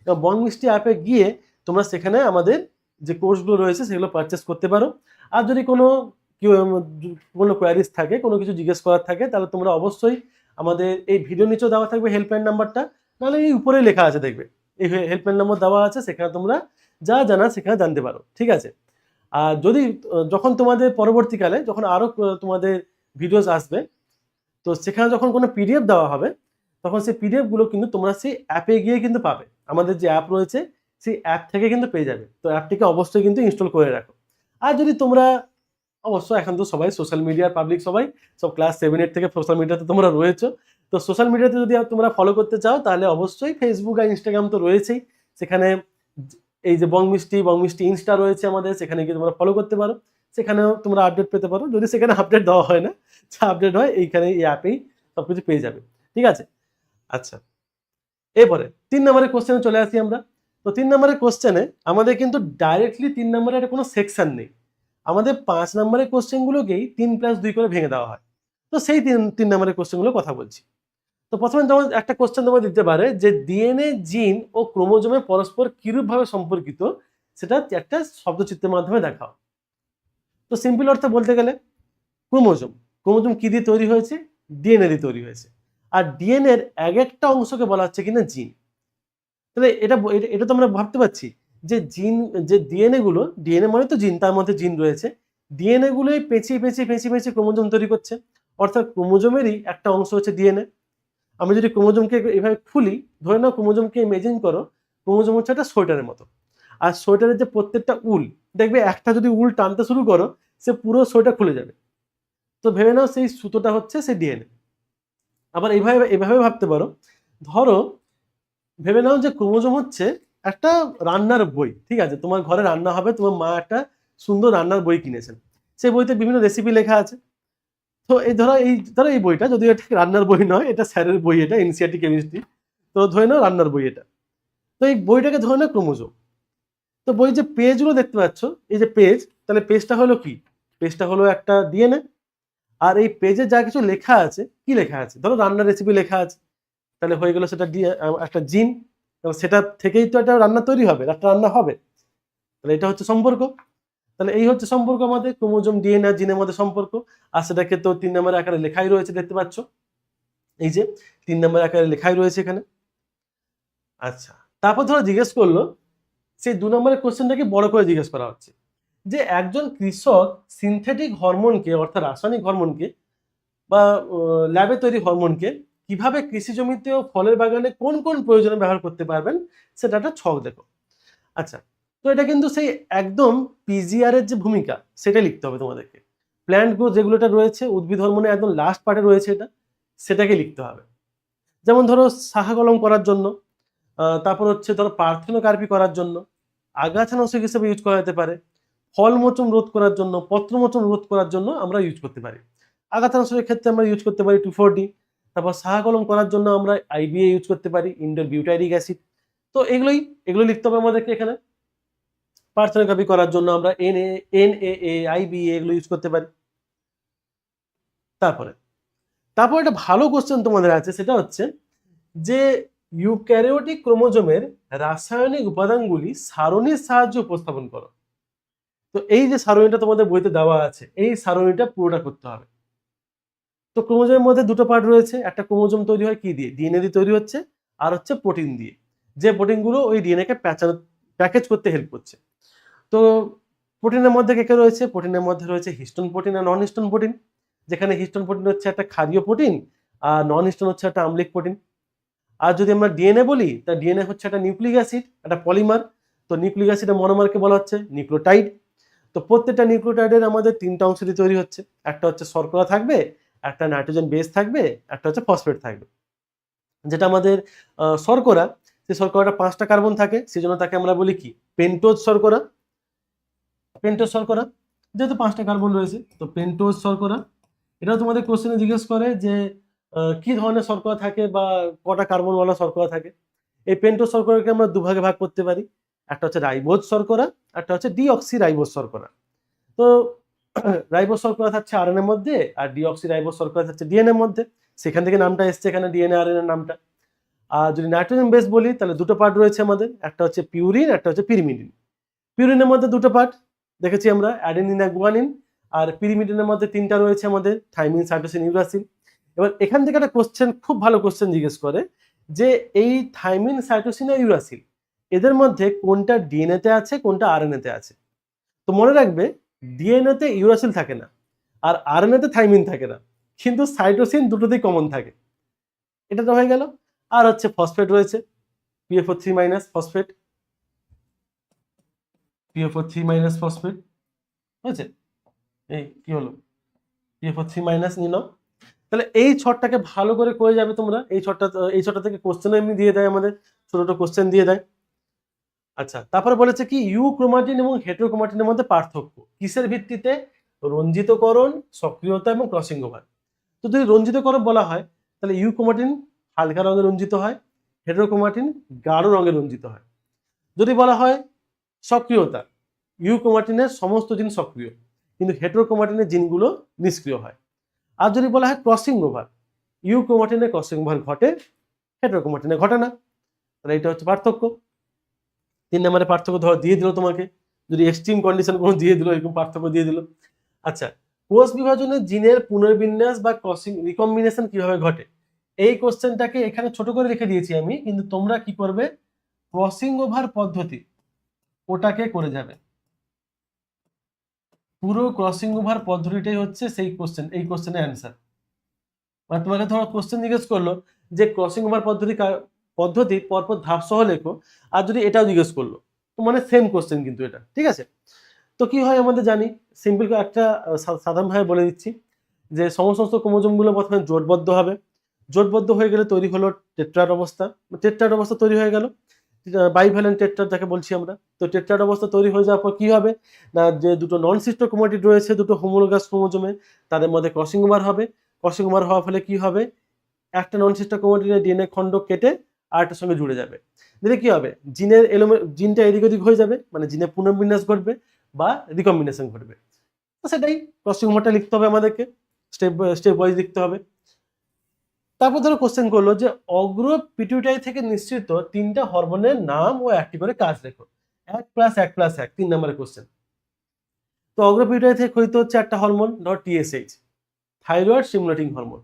এবং বং মিষ্টি অ্যাপে গিয়ে তোমরা সেখানে আমাদের যে কোর্সগুলো রয়েছে সেগুলো পারচেস করতে পারো। আর যদি কোনো কোয়ারিজ থাকে, কোনো কিছু জিজ্ঞেস করার থাকে, তাহলে তোমরা অবশ্যই আমাদের এই ভিডিও নিচেও দেওয়া থাকবে হেল্পলাইন নাম্বারটা, নাহলে এই উপরেই লেখা আছে দেখবে, এই হেল্পলাইন নাম্বার দেওয়া আছে, সেখানে তোমরা যা জানা সেখানে জানতে পারো। ঠিক আছে, আর যদি যখন তোমাদের পরবর্তীকালে যখন আরো তোমাদের ভিডিওস আসবে, তো সেখানে যখন কোনো পিডিএফ দেওয়া হবে, তখন সেই পিডিএফ গুলো কিন্তু তোমরা সেই অ্যাপে গিয়ে কিন্তু পাবে। আমাদের যে অ্যাপ রয়েছে সেই অ্যাপ থেকে কিন্তু পেয়ে যাবে। তো অ্যাপটিকে অবশ্যই কিন্তু ইনস্টল করে রাখো। আর যদি তোমরা এখন তো সবাই সোশ্যাল মিডিয়ার পাবলিক, সবাই সব ক্লাস 7-8 থেকে সোশ্যাল মিডিয়াতে তোমরা রয়েছো, তো সোশ্যাল মিডিয়াতে যদি তোমরা ফলো করতে চাও তাহলে অবশ্যই ফেসবুক আর ইনস্টাগ্রাম তো রয়েছেই, সেখানে এই যে বংমিষ্টি ইনস্টা রয়েছে আমাদের, সেখানে গিয়ে তোমরা ফলো করতে পারো, সেখানেও তোমরা আপডেট পেতে পারো। যদি সেখানে আপডেট দেওয়া হয় না, যা আপডেট হয় এইখানে এই অ্যাপেই সবকিছু পেয়ে যাবে। ঠিক আছে, আচ্ছা এরপরে 3 নম্বরের কোশ্চেনে চলে আসি আমরা। তো 3 নম্বরের কোশ্চেনে আমাদের কিন্তু ডাইরেক্টলি 3 নম্বরের কোনো সেকশন নেই, আমাদের 5 নম্বরের কোশ্চেনগুলোকেই 3+2 করে ভেঙে দেওয়া হয়। তো সেই 3 নম্বরের কোশ্চেনগুলো কথা বলছি। তো প্রথমে তোমার একটা কোশ্চেন তোমার দিতে পারে যে ডিএনএ জিন ও ক্রোমোজোমে পরস্পর কিরূপভাবে সম্পর্কিত সেটা একটা শব্দচিত্রের মাধ্যমে দেখাও। তো সিম্পল অর্থে বলতে গেলে ক্রোমোজোম কি দিয়ে তৈরি হয়েছে? ডিএনএ দিয়ে তৈরি হয়েছে। আর ডিএনএ এর এক একটা অংশকে বলা হচ্ছে কিনা জিন। তাহলে এটা তো আমরা ভাবতে পারছি যে জিন, যে ডিএনএ মানে তো জিন, তার মধ্যে জিন রয়েছে, ডিএনএ গুলোই পেঁচিয়ে ক্রোমোজোম তৈরি করছে। অর্থাৎ ক্রোমোজোমেরই একটা অংশ হচ্ছে ডিএনএ। আমি যদি ক্রোমোজোমকে এভাবে খুলি, ধরে নাও ক্রোমোজোমকে ইমেজিন করো, ক্রোমোজোম হচ্ছে একটা সোয়েটারের মতো। আর সোয়েটারের যে প্রত্যেকটা উল, দেখবে একটা যদি উল টানতে শুরু করো, সে পুরো সোয়েটার খুলে যাবে। তো ভেবে নাও সেই সুতোটা হচ্ছে সেই ডিএনএ। আবার এভাবে ভাবতে পারো, ধরো ভেবে নাও যে ক্রোমোজোম হচ্ছে একটা রান্নার বই। ঠিক আছে, তোমার ঘরে রান্না হবে, তোমার মা একটা সুন্দর রান্নার বই কিনেছেন, সেই বইতে বিভিন্ন রেসিপি লেখা আছে। তো ধরো এই বইটা, যদিও এটা রান্নার বই নয়, এটা স্যারের বই, এটা এনসিইআরটি কেমিস্ট্রি। তো ধরে নাও রান্নার বই এটা। তো এই বইটাকে ধরে নাও ক্রোমোজোম। তো বই যে পেজগুলো দেখতে পাচ্ছ, এই যে পেজ, তাহলে পেজটা হলো কি? পেজটা হলো একটা ডিএনএ। আর এই পেজে যা কিছু লেখা আছে, কি লেখা আছে? ধরো রান্নার রেসিপি লেখা আছে, তাহলে হয়ে গেল সেটা একটা জিন, এবং সেটা থেকেই তো একটা রান্না তৈরি হবে, একটা রান্না হবে। তাহলে এটা হচ্ছে সম্পর্ক। তাহলে এই হচ্ছে সম্পর্ক আমাদের ক্রোমোজোম, ডিএনএ আর জিনের মধ্যে সম্পর্ক। আর সেটাকে তো 3 নম্বরের আকারে লেখাই রয়েছে, দেখতে পাচ্ছ, এই যে 3 নম্বরের আকারে লেখাই রয়েছে এখানে। আচ্ছা, তারপর ধরো জিজ্ঞেস করলো, সেই 2 নম্বরের কোশ্চেনটাকে বড় করে জিজ্ঞেস করা হচ্ছে যে একজন কৃষক সিনথেটিক হরমোনকে, অর্থাৎ রাসায়নিক হরমোনকে বা ল্যাবে তৈরি হরমোনকে কিভাবে কৃষি জমিতে ও ফলের বাগানে কোন কোন প্রয়োজনে ব্যবহার করতে পারবেন, সেটা একটা ছক দেখো। আচ্ছা, তো এটা কিন্তু সেই একদম পিজিআর এর যে ভূমিকা, সেটা লিখতে হবে তোমাদেরকে। প্ল্যান্ট গ্রোথ যেগুলোটা রয়েছে, উদ্ভিদ হরমোনের একদম লাস্ট পার্টে রয়েছে এটা, সেটাকে লিখতে হবে। যেমন ধরো শাখা কলম করার জন্য, তারপর হচ্ছে ধরো পার্থেনোকার্পি করার জন্য, আগাছা নাশক হিসেবে ইউজ করা যেতে পারে, ফল মোচন রোধ করার জন্য, পত্র মোচন রোধ করার জন্য আমরা ইউজ করতে পারি। আগাছা নাশকের ক্ষেত্রে আমরা ইউজ করতে পারি 2,4-D। তারপর শাখা কলম করার জন্য আমরা আইবিএ ইউজ করতে পারি, ইন্ডোর বিউটাইরিক অ্যাসিড। তো এগুলো লিখতে হবে আমাদেরকে এখানে। পার্থেনোকার্পি করার জন্য আমরা এনএএ, আইবিএ এগুলো ইউজ করতে পারি। তারপর একটা ভালো কোশ্চেন তোমাদের আছে, সেটা হচ্ছে যে ইউক্যারিওটিক ক্রোমোজোমের রাসায়নিক উপাদানগুলি সারণীর সাহায্যে উপস্থাপন করো। তো এই যে সারণীটা তোমাদের বইতে দেওয়া আছে, এই সারণীটা পুরোটা করতে হবে। তো ক্রোমোজোমের মধ্যে দুটো পার্ট রয়েছে, একটা ক্রোমোজোম তৈরি হয় কি দিয়ে? ডিএনএ দিয়ে তৈরি হচ্ছে, আর হচ্ছে প্রোটিন দিয়ে, যে প্রোটিনগুলো ওই ডিএনএ কে প্যাকেজ করতে হেল্প করছে। তো প্রোটিনের মধ্যে কে কে রয়েছে? প্রোটিনের মধ্যে রয়েছে হিস্টোন প্রোটিন আর নন হিস্টোন প্রোটিন, যেখানে হিস্টোন প্রোটিন হচ্ছে একটা ক্ষারীয় প্রোটিন, আর নন হিস্টোন হচ্ছে একটা আম্লিক প্রোটিন। আর যদি আমরা ডিএনএ বলি, তা ডিএনএ হচ্ছে একটা নিউক্লিক অ্যাসিড, একটা পলিমার। তো নিউক্লিক অ্যাসিডের মনোমারকে বলা হচ্ছে নিউক্লিওটাইড। তো প্রত্যেকটা নিউক্লিওটাইডের আমাদের 3টা অংশ দিয়ে তৈরি হচ্ছে, একটা হচ্ছে শর্করা থাকবে, একটা নাইট্রোজেন বেস থাকবে, একটা হচ্ছে ফসফেট থাকবে। যেটা আমাদের শর্করা, সেই শর্করাটা 5টা কার্বন থাকে, সেজন্য তাকে আমরা বলি কি? পেন্টোজ শর্করা। পেন্টোজ শর্করা যেহেতু 5টা কার্বন রয়েছে, তো পেন্টোজ শর্করা। এটাও তোমাদের কোশ্চেনে জিজ্ঞেস করে যে কি ধরনের শর্করা থাকে বা কটা কার্বনওয়ালা শর্করা থাকে। এই পেন্টোজ শর্করাকে আমরা দুভাগে ভাগ করতে পারি, একটা হচ্ছে রাইবোজ শর্করা, একটা হচ্ছে ডিঅক্সি রাইবোজ শর্করা। তো রাইবোজ শর্করা থাকছে আরএনএ এর মধ্যে, আর ডিঅক্সি রাইবোজ শর্করা থাকছে ডিএনএ এর মধ্যে, সেখান থেকে নামটা এসছে এখানে ডিএনএ আরএনএ এর নামটা। আর যদি নাইট্রোজেন বেস বলি, তাহলে দুটো পার্ট রয়েছে আমাদের, একটা হচ্ছে পিউরিন, একটা হচ্ছে পিরিমিডিন। পিউরিনের মধ্যে দুটো পার্ট দেখেছি আমরা, অ্যাডেনিন আর গুয়ানিন। আর পিরিমিডিনের মধ্যে 3টা রয়েছে আমাদের, থাইমিন, সাইটোসিন, ইউরাসিল। এবার এখান থেকে একটা কোশ্চেন, খুব ভালো কোশ্চেন জিজ্ঞেস করে যে এই থাইমিন, সাইটোসিন আর ইউরাসিল, এদের মধ্যে কোনটা ডিএনএ তে আছে, কোনটা আরএনএ তে আছে। তো মনে রাখবে, ডিএনএ তে ইউরাসিল থাকে না, আর আরএনএ তে থাইমিন থাকে না, কিন্তু সাইটোসিন দুটোতেই কমন থাকে। এটা তো হয়ে গেল। আর হচ্ছে ফসফেট রয়েছে, PFO3- ফসফেট, PFO3- ফসফেট হয়েছে। এই কি হলো? PFO3- নিয়ে নাও। তাহলে এই ছকটাকে ভালো করে যাবে তোমরা, এই ছকটা থেকে কোশ্চেন এমনি দিয়ে দেয় আমাদের, ছোট ছোট কোশ্চেন দিয়ে দেয়। আচ্ছা, তারপরে বলেছে কি ইউক্রোমাটিন এবং হেটেরোক্রোমাটিনের মধ্যে পার্থক্য কিসের ভিত্তিতে? রঞ্জিতকরণ, সক্রিয়তা এবং ক্রসিং ওভার। তো যদি রঞ্জিতকরণ বলা হয় তাহলে ইউক্রোমাটিন হালকা রঙে রঞ্জিত হয়, হেটেরোক্রোমাটিন গাঢ় রঙে রঞ্জিত হয়। যদি বলা হয় সক্রিয়তা, ইউক্রোমাটিনের সমস্ত জিন সক্রিয় কিন্তু হেটেরোক্রোমাটিনের জিনগুলো নিষ্ক্রিয় হয়। আর যদি বলা হয় ক্রসিং ওভার, ইউক্রোমাটিনে ক্রসিং ওভার ঘটে, হেটেরোক্রোমাটিনে ঘটে না। তাহলে এটা হচ্ছে পার্থক্য। 3 নম্বরের পার্থক্য ধর দিয়ে দিল তোমাকে, যদি এক্সট্রিম কন্ডিশন কোনো দিয়ে দিল, এরকম পার্থক্য দিয়ে দিল। আচ্ছা, কোষ বিভাজনে জিনের পুনর্বিন্যাস বা ক্রসিং রিকম্বিনেশন কিভাবে ঘটে? এই কোশ্চেনটাকে এখানে ছোট করে রেখে দিয়েছি আমি, কিন্তু তোমরা কি করবে, ক্রসিং ওভার পদ্ধতি ওটাকে করে যাবে। পুরো ক্রসিং ওভার পদ্ধতিটাই হচ্ছে সেই কোশ্চেন, এই কোশ্চেনের অ্যান্সার। মানে তোমাকে ধরো কোশ্চেন জিজ্ঞেস করলো যে ক্রসিং ওভার পদ্ধতি পরপর ধাপ সহ লেখো, আর যদি এটাও জিজ্ঞেস করলো, তো মানে সেম কোশ্চেন কিন্তু এটা, ঠিক আছে? তো কি হয় আমাদের জানি, সিম্পল একটা সাধারণভাবে বলে দিচ্ছি যে সমস্ত ক্রোমোজোমগুলো প্রথমে জোটবদ্ধ হবে, জোটবদ্ধ হয়ে গেলে তৈরি হলো টেট্রাড অবস্থা, টেট্রাড অবস্থা তৈরি হয়ে গেল, বাইভ্যালেন্ট টেট্রাড যাকে বলছি আমরা। তো টেট্রাড অবস্থা তৈরি হয়ে যাওয়ার পর কি হবে না, যে দুটো নন সিস্টার ক্রোমাটিড রয়েছে দুটো হোমোলোগাস ক্রোমোজোমে, তাদের মধ্যে ক্রসিং ওভার হবে। ক্রসিং ওভার হওয়ার ফলে কি হবে, একটা নন সিস্টার ক্রোমাটিডের ডিএনএ খণ্ড কেটে আরেকটার সঙ্গে জুড়ে যাবে। দিলে কি হবে, জিনটা এদিক ওদিক হয়ে যাবে, মানে জিনের পুনর্বিন্যাস ঘটবে বা রিকম্বিনেশন ঘটবে। তো সেটাই ক্রসিং ওভারটা লিখতে হবে আমাদেরকে, স্টেপ ওয়াইজ লিখতে হবে। তারপর ধরো কোশ্চেন করলো যে অগ্র পিটুইটারি থেকে নিঃসৃত 3টা হরমোনের নাম ও একটি করে কাজ লেখো। 1+1+1 3 নম্বরের কোশ্চেন। তো অগ্র পিটুইটারি থেকে ক্ষয়িত হচ্ছে একটা হরমোন, ধর টিএসএইচ, থাইরয়েড স্টিমুলেটিং হরমোন।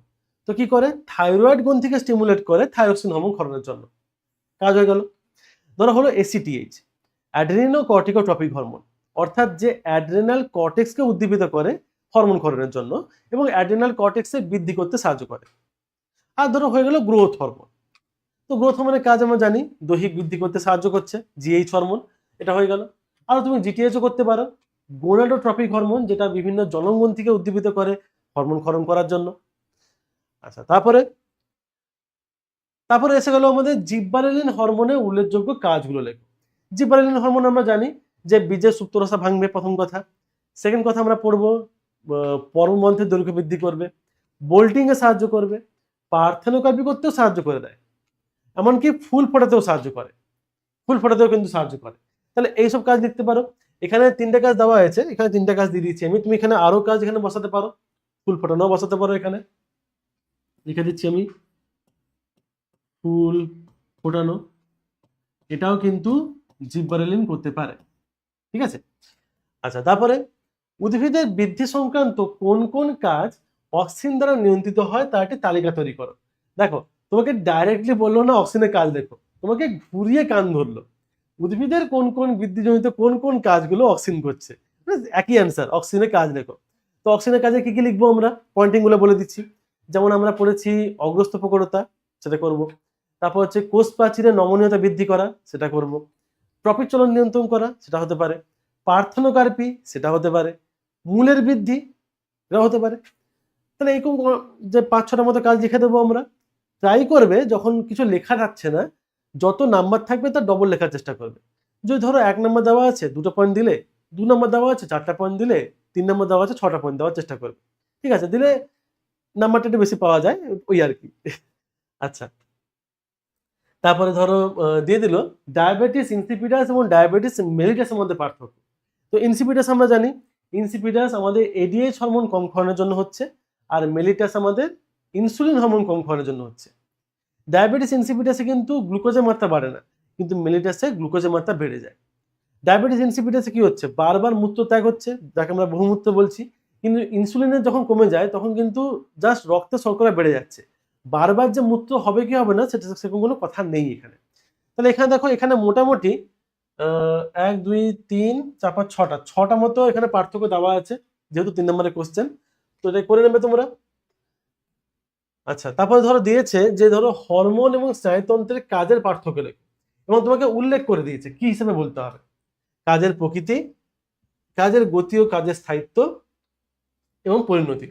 তো কি করে, থাইরয়েড গ্রন্থিকে স্টিমুলেট করে থাইরক্সিন হরমোন ক্ষরণের জন্য, কাজ হয়ে গেল। ধরো হলো এসিটিএইচ, অ্যাড্রেনাল কর্টিকোট্রপিক হরমোন, অর্থাৎ যে অ্যাড্রেনাল কর্টেক্সকে উদ্দীপিত করে হরমোন ক্ষরণের জন্য এবং অ্যাড্রেনাল কর্টেক্সে বৃদ্ধি করতে সাহায্য করে। আর ধরো হয়ে গেল গ্রোথ হরমোন। তো গ্রোথ হরমোনের কাজ আমরা জানি, দৈহিক বৃদ্ধি করতে সাহায্য করছে, জিএইচ হরমোন, এটা হয়ে গেল। আর তুমি জিটিএইচও করতে পারো, গোনাডোট্রপিক হরমোন, যেটা বিভিন্ন জনগ্রন্থিকে উদ্দীপিত করে হরমোন ক্ষরণ করার জন্য। আচ্ছা, তারপরে তারপরে এসে গেল আমাদের জিব্বারেলিন হরমোনের উল্লেখযোগ্য কাজগুলো লেখো। জিব্বারেলিন হরমোন আমরা জানি যে বীজের সুপ্তরসা ভাঙবে, প্রথম কথা। সেকেন্ড কথা আমরা পড়বো পর্বমন্থের দৈর্ঘ্য বৃদ্ধি করবে, বোল্টিং এ সাহায্য করবে, পার্থেনোকার্পি করতেও সাহায্য করে দেয়, এমনকি ফুল ফোটাতেও সাহায্য করে, ফুল ফোটাতেও কিন্তু সাহায্য করে। তাহলে এইসব কাজ লিখতে পারো। এখানে 3টে কাজ দেওয়া হয়েছে, এখানে 3টে কাজ দিয়ে দিচ্ছি আমি, তুমি এখানে আরো কাজ এখানে বসাতে পারো, ফুল ফোটানো বসাতে পারো, এখানে লিখে দিচ্ছি আমি ফুল ফোটানো, এটাও কিন্তু জিব্বারেলিন করতে পারে, ঠিক আছে? আচ্ছা, তারপরে উদ্ভিদের বৃদ্ধি সংক্রান্ত কোন কোন কাজ অক্সিন দ্বারা নিয়ন্ত্রিত হয় তার একটি তালিকা তৈরি করো। দেখো, তোমাকে ডাইরেক্টলি বললো না অক্সিনের কাজ দেখো, তোমাকে ঘুরিয়ে কান ধরলো, উদ্ভিদের কোন কোন বৃদ্ধিজনিত কোন কোন কাজগুলো অক্সিন করছে, একই অ্যান্সার, অক্সিনের কাজ লেখো। তো অক্সিনের কাজে কি কি লিখবো আমরা, পয়েন্টিং গুলো বলে দিচ্ছি। যেমন আমরা পড়েছি অগ্রস্ত প্রকটতা, সেটা করব। তারপর হচ্ছে কোষ প্রাচীরের নমনীয়তা বৃদ্ধি করা, সেটা করব। ট্রপিক চলন নিয়ন্ত্রণ করা, সেটা হতে পারে। পার্থেনোকার্পি, সেটা হতে পারে। মূলের বৃদ্ধি, এটা হতে পারে। তাহলে এরকম যে 5-6টার মতো কাজ লিখে দেবো আমরা। ট্রাই করবে যখন কিছু লেখা যাচ্ছে না, যত নাম্বার থাকবে তার ডবল লেখার চেষ্টা করবে। যদি ধরো 1 নম্বর দেওয়া আছে 2টো পয়েন্ট দিলে, 2 নম্বর দেওয়া আছে 4টা পয়েন্ট দিলে, 3 নম্বর দেওয়া আছে 6টা পয়েন্ট দেওয়ার চেষ্টা করবে, ঠিক আছে? দিলে নাম্বারটা একটু বেশি পাওয়া যায়, ওই আর কি। আচ্ছা, তারপরে ধরো দিয়ে দিল ডায়াবেটিস ইনসিপিডাস এবং ডায়াবেটিস মেলিটাসের মধ্যে পার্থক্য। তো ইনসিপিডাস আমরা জানি, ইনসিপিডাস আমাদের এডিএইচ হরমোন কম ক্ষরণের জন্য হচ্ছে, আর মেলিটাস আমাদের ইনসুলিন হরমোন কম ক্ষরণের জন্য হচ্ছে। ডায়াবেটিস ইনসিপিডাসে কিন্তু গ্লুকোজের মাত্রা বাড়ে না, কিন্তু মেলিটাসে গ্লুকোজের মাত্রা বেড়ে যায়। ডায়াবেটিস ইনসিপিডাসে কি হচ্ছে, বারবার মূত্র ত্যাগ হচ্ছে, যাকে আমরা বহুমূত্র বলছি, কিন্তু ইনসুলিনের যখন কমে যায় তখন কিন্তু জাস্ট রক্তে শর্করা বেড়ে যাচ্ছে, বারবার যে মূত্র হবে কি হবে না সেটা সেরকম কোনো কথা নেই এখানে। তাহলে এখানে দেখো, এখানে মোটামুটি 1 2 3 4 5 6টা মতো এখানে পার্থক্য দেওয়া আছে, যেহেতু 3 নম্বরের কোশ্চেন, তো এটা করে নেবে তোমরা। আচ্ছা, তারপরে ধরো দিয়েছে যে ধরো হরমোন এবং স্নায়ুতন্ত্রের কাজের পার্থক্য লেখো, এবং তোমাকে উল্লেখ করে দিয়েছে কি হিসেবে বলতে হবে, কাজের প্রকৃতি, কাজের গতি ও কাজের স্থায়িত্ব এবং পরিণতি।